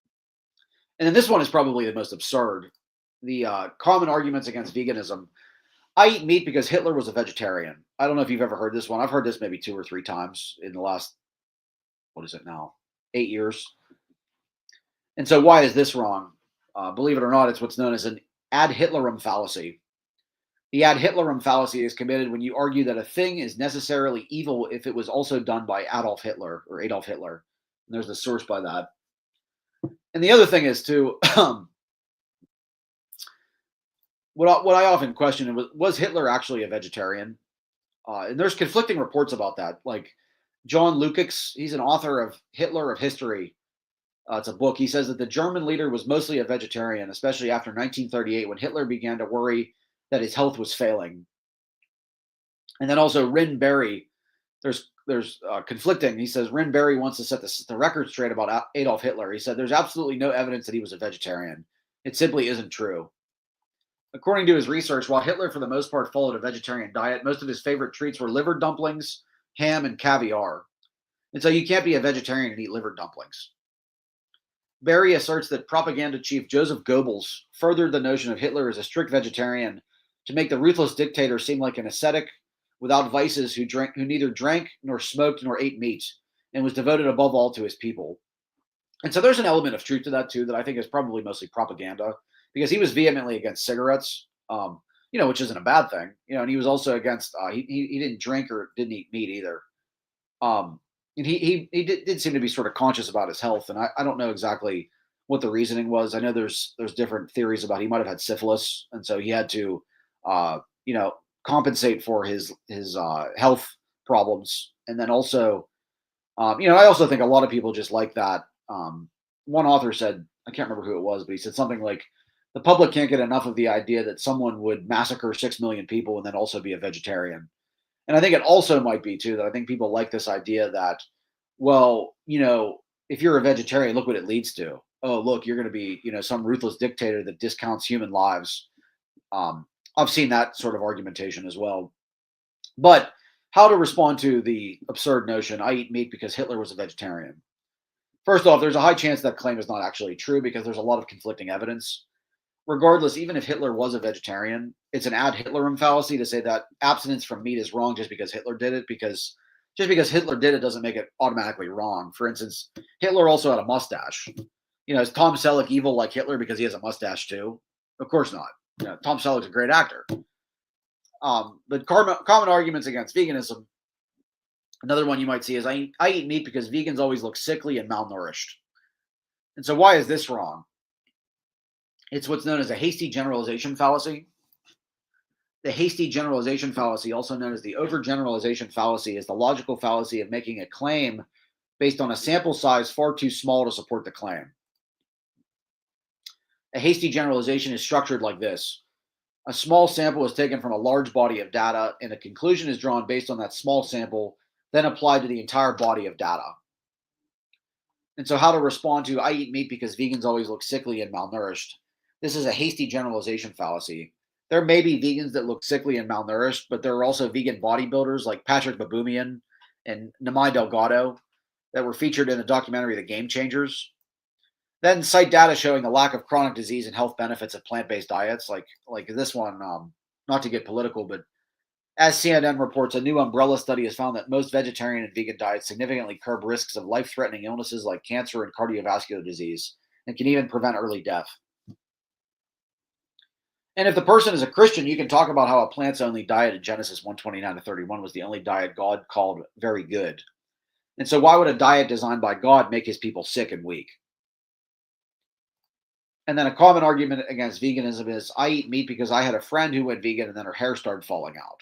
then this one is probably the most absurd. The common arguments against veganism. I eat meat because Hitler was a vegetarian. I don't know if you've ever heard this one. I've heard this maybe 2 or 3 times in the last, what is it now, 8 years. And so why is this wrong? Believe it or not, it's what's known as an ad Hitlerum fallacy. The ad Hitlerum fallacy is committed when you argue that a thing is necessarily evil if it was also done by Adolf Hitler or Adolf Hitler. And there's the source by that. And the other thing is too, what I often question was Hitler actually a vegetarian? And there's conflicting reports about that. Like John Lukács, he's an author of Hitler of History. It's a book. He says that the German leader was mostly a vegetarian, especially after 1938 when Hitler began to worry that his health was failing. And then also Rin Berry, there's conflicting. He says Rin Berry wants to set the record straight about Adolf Hitler. He said there's absolutely no evidence that he was a vegetarian. It simply isn't true. According to his research, while Hitler for the most part followed a vegetarian diet, most of his favorite treats were liver dumplings, ham, and caviar. And so you can't be a vegetarian and eat liver dumplings. Barry asserts that propaganda chief Joseph Goebbels furthered the notion of Hitler as a strict vegetarian to make the ruthless dictator seem like an ascetic without vices who neither drank nor smoked nor ate meat and was devoted above all to his people. And so there's an element of truth to that too that I think is probably mostly propaganda because he was vehemently against cigarettes, which isn't a bad thing, and he was also against he didn't drink or didn't eat meat either. And he did seem to be sort of conscious about his health, and I don't know exactly what the reasoning was. I know there's different theories about he might have had syphilis, and so he had to uh, you know compensate for his health problems, and then also I also think a lot of people just like that. One author said, I can't remember who it was, but he said something like, the public can't get enough of the idea that someone would massacre 6 million people and then also be a vegetarian. And I think it also might be too that I think people like this idea that, well, if you're a vegetarian, look what it leads to. Oh, look, you're going to be, some ruthless dictator that discounts human lives. I've seen that sort of argumentation as well. But how to respond to the absurd notion, I eat meat because Hitler was a vegetarian? First off, there's a high chance that claim is not actually true because there's a lot of conflicting evidence. Regardless, even if Hitler was a vegetarian, it's an ad Hitlerum fallacy to say that abstinence from meat is wrong just because Hitler did it, because just because Hitler did it doesn't make it automatically wrong. For instance, Hitler also had a mustache. Is Tom Selleck evil like Hitler because he has a mustache too? Of course not. Tom Selleck's a great actor. But common arguments against veganism. Another one you might see is I eat meat because vegans always look sickly and malnourished. And so why is this wrong? It's what's known as a hasty generalization fallacy. The hasty generalization fallacy, also known as the overgeneralization fallacy, is the logical fallacy of making a claim based on a sample size far too small to support the claim. A hasty generalization is structured like this. A small sample is taken from a large body of data, and a conclusion is drawn based on that small sample, then applied to the entire body of data. And so how to respond to, I eat meat because vegans always look sickly and malnourished. This is a hasty generalization fallacy. There may be vegans that look sickly and malnourished, but there are also vegan bodybuilders like Patrick Baboumian and Namai Delgado that were featured in the documentary The Game Changers. Then cite data showing the lack of chronic disease and health benefits of plant-based diets, like this one. Not to get political, but as CNN reports, a new umbrella study has found that most vegetarian and vegan diets significantly curb risks of life-threatening illnesses like cancer and cardiovascular disease, and can even prevent early death. And if the person is a Christian, you can talk about how a plants-only diet in Genesis 1:29-31 was the only diet God called very good. And so why would a diet designed by God make his people sick and weak? And then a common argument against veganism is, I eat meat because I had a friend who went vegan and then her hair started falling out.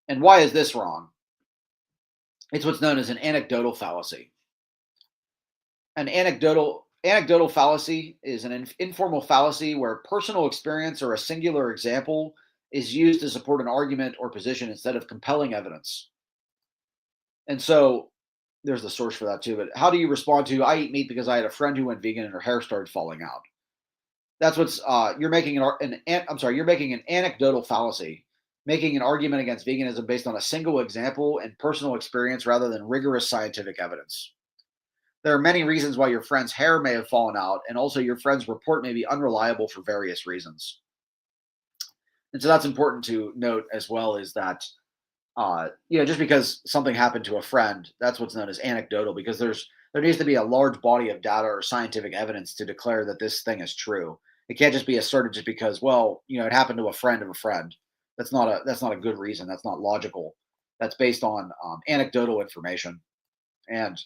And why is this wrong? It's what's known as an anecdotal fallacy. An anecdotal fallacy is an informal fallacy where personal experience or a singular example is used to support an argument or position instead of compelling evidence. And so there's the source for that too. But how do you respond to, I eat meat because I had a friend who went vegan and her hair started falling out? That's what's you're making you're making an anecdotal fallacy, making an argument against veganism based on a single example and personal experience rather than rigorous scientific evidence. There are many reasons why your friend's hair may have fallen out, and also your friend's report may be unreliable for various reasons. And so that's important to note as well, is that just because something happened to a friend, that's what's known as anecdotal, because there needs to be a large body of data or scientific evidence to declare that this thing is true. It can't just be asserted just because, it happened to a friend of a friend. That's not a good reason. That's not logical. That's based on anecdotal information. And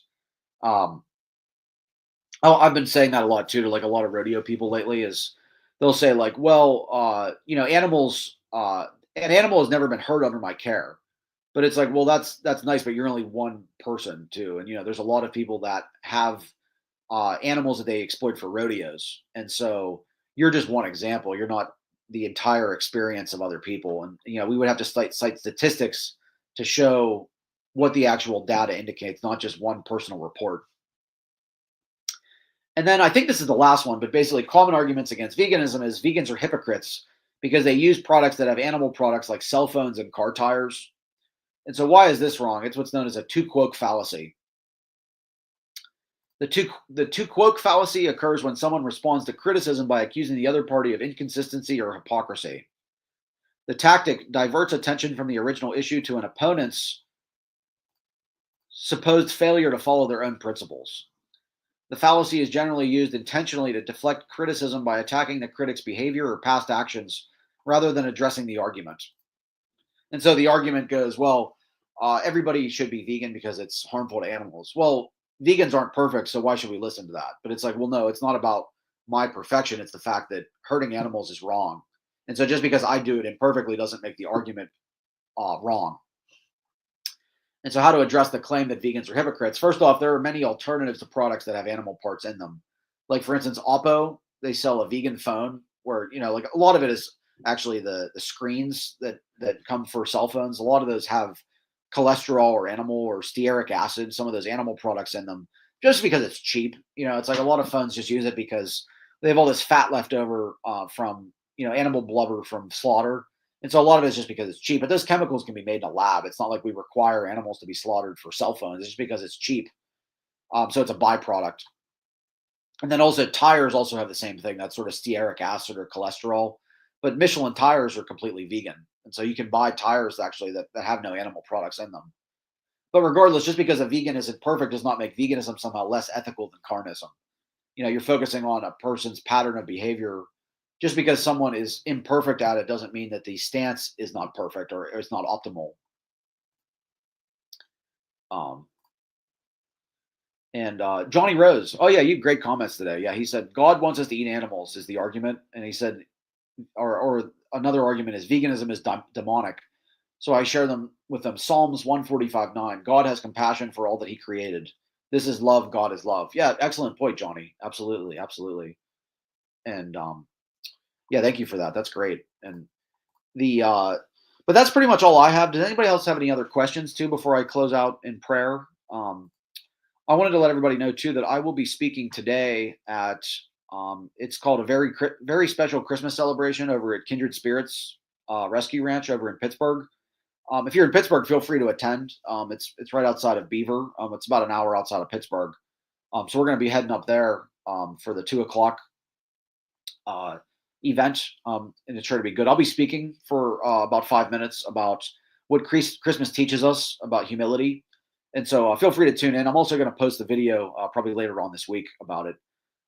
I've been saying that a lot too to like a lot of rodeo people lately. Is they'll say like, animals. An animal has never been hurt under my care. But it's like, well, that's nice, but you're only one person too, and there's a lot of people that have animals that they exploit for rodeos, and so you're just one example. You're not the entire experience of other people, and we would have to cite statistics to show what the actual data indicates, not just one personal report. And then I think this is the last one, but basically, common arguments against veganism is vegans are hypocrites because they use products that have animal products like cell phones and car tires. And so why is this wrong? It's what's known as a tu quoque fallacy. The two quoque fallacy occurs when someone responds to criticism by accusing the other party of inconsistency or hypocrisy. The tactic diverts attention from the original issue to an opponent's supposed failure to follow their own principles. The fallacy is generally used intentionally to deflect criticism by attacking the critic's behavior or past actions rather than addressing the argument. And so the argument goes, well, everybody should be vegan because it's harmful to animals. Well, vegans aren't perfect, so why should we listen to that? But it's like, well, no, it's not about my perfection. It's the fact that hurting animals is wrong. And so just because I do it imperfectly doesn't make the argument wrong. And so, how to address the claim that vegans are hypocrites? First off, there are many alternatives to products that have animal parts in them. Like, for instance, Oppo, they sell a vegan phone where, like a lot of it is actually the screens that come for cell phones. A lot of those have cholesterol or animal or stearic acid, some of those animal products in them, just because it's cheap. It's like a lot of phones just use it because they have all this fat left over from, animal blubber from slaughter. And so a lot of it is just because it's cheap. But those chemicals can be made in a lab. It's not like we require animals to be slaughtered for cell phones. It's just because it's cheap. So it's a byproduct. And then also tires also have the same thing, that sort of stearic acid or cholesterol. But Michelin tires are completely vegan. And so you can buy tires actually that have no animal products in them. But regardless, just because a vegan isn't perfect does not make veganism somehow less ethical than carnism. You're focusing on a person's pattern of behavior. Just because someone is imperfect at it doesn't mean that the stance is not perfect or it's not optimal. And Johnny Rose, oh yeah, you have great comments today. Yeah, he said God wants us to eat animals is the argument, and he said, or another argument is veganism is demonic. So I share them with them. Psalms 145:9. God has compassion for all that He created. This is love. God is love. Yeah, excellent point, Johnny. Absolutely, absolutely. And yeah, thank you for that. That's great. And but that's pretty much all I have. Does anybody else have any other questions too before I close out in prayer? I wanted to let everybody know too that I will be speaking today at it's called a very special Christmas celebration over at Kindred Spirits Rescue Ranch over in Pittsburgh. If you're in Pittsburgh, feel free to attend. It's right outside of Beaver. It's about an hour outside of Pittsburgh. So we're going to be heading up there for the 2:00 event, and it's sure to be good. I'll be speaking for about 5 minutes about what Christmas teaches us about humility. And so feel free to tune in. I'm also going to post a video probably later on this week about it.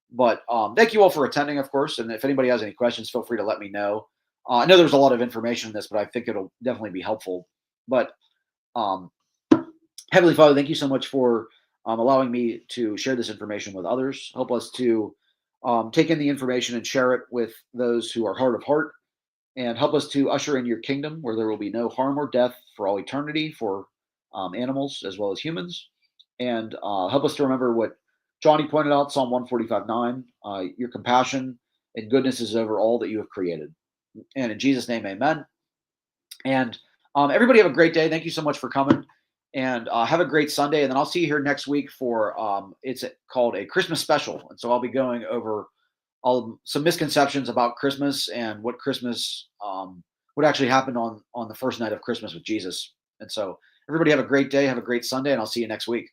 But thank you all for attending, of course. And if anybody has any questions, feel free to let me know. I know there's a lot of information in this, but I think it'll definitely be helpful. But Heavenly Father, thank you so much for allowing me to share this information with others. Help us to take in the information and share it with those who are hard of heart, and help us to usher in your kingdom where there will be no harm or death for all eternity for animals as well as humans. And help us to remember what Johnny pointed out, Psalm 145:9, your compassion and goodness is over all that you have created. And in Jesus' name, amen. And everybody have a great day. Thank you so much for coming. And have a great Sunday. And then I'll see you here next week for it's called a Christmas special. And so I'll be going over some misconceptions about Christmas and what Christmas what actually happened on the first night of Christmas with Jesus. And so everybody have a great day, have a great Sunday, and I'll see you next week.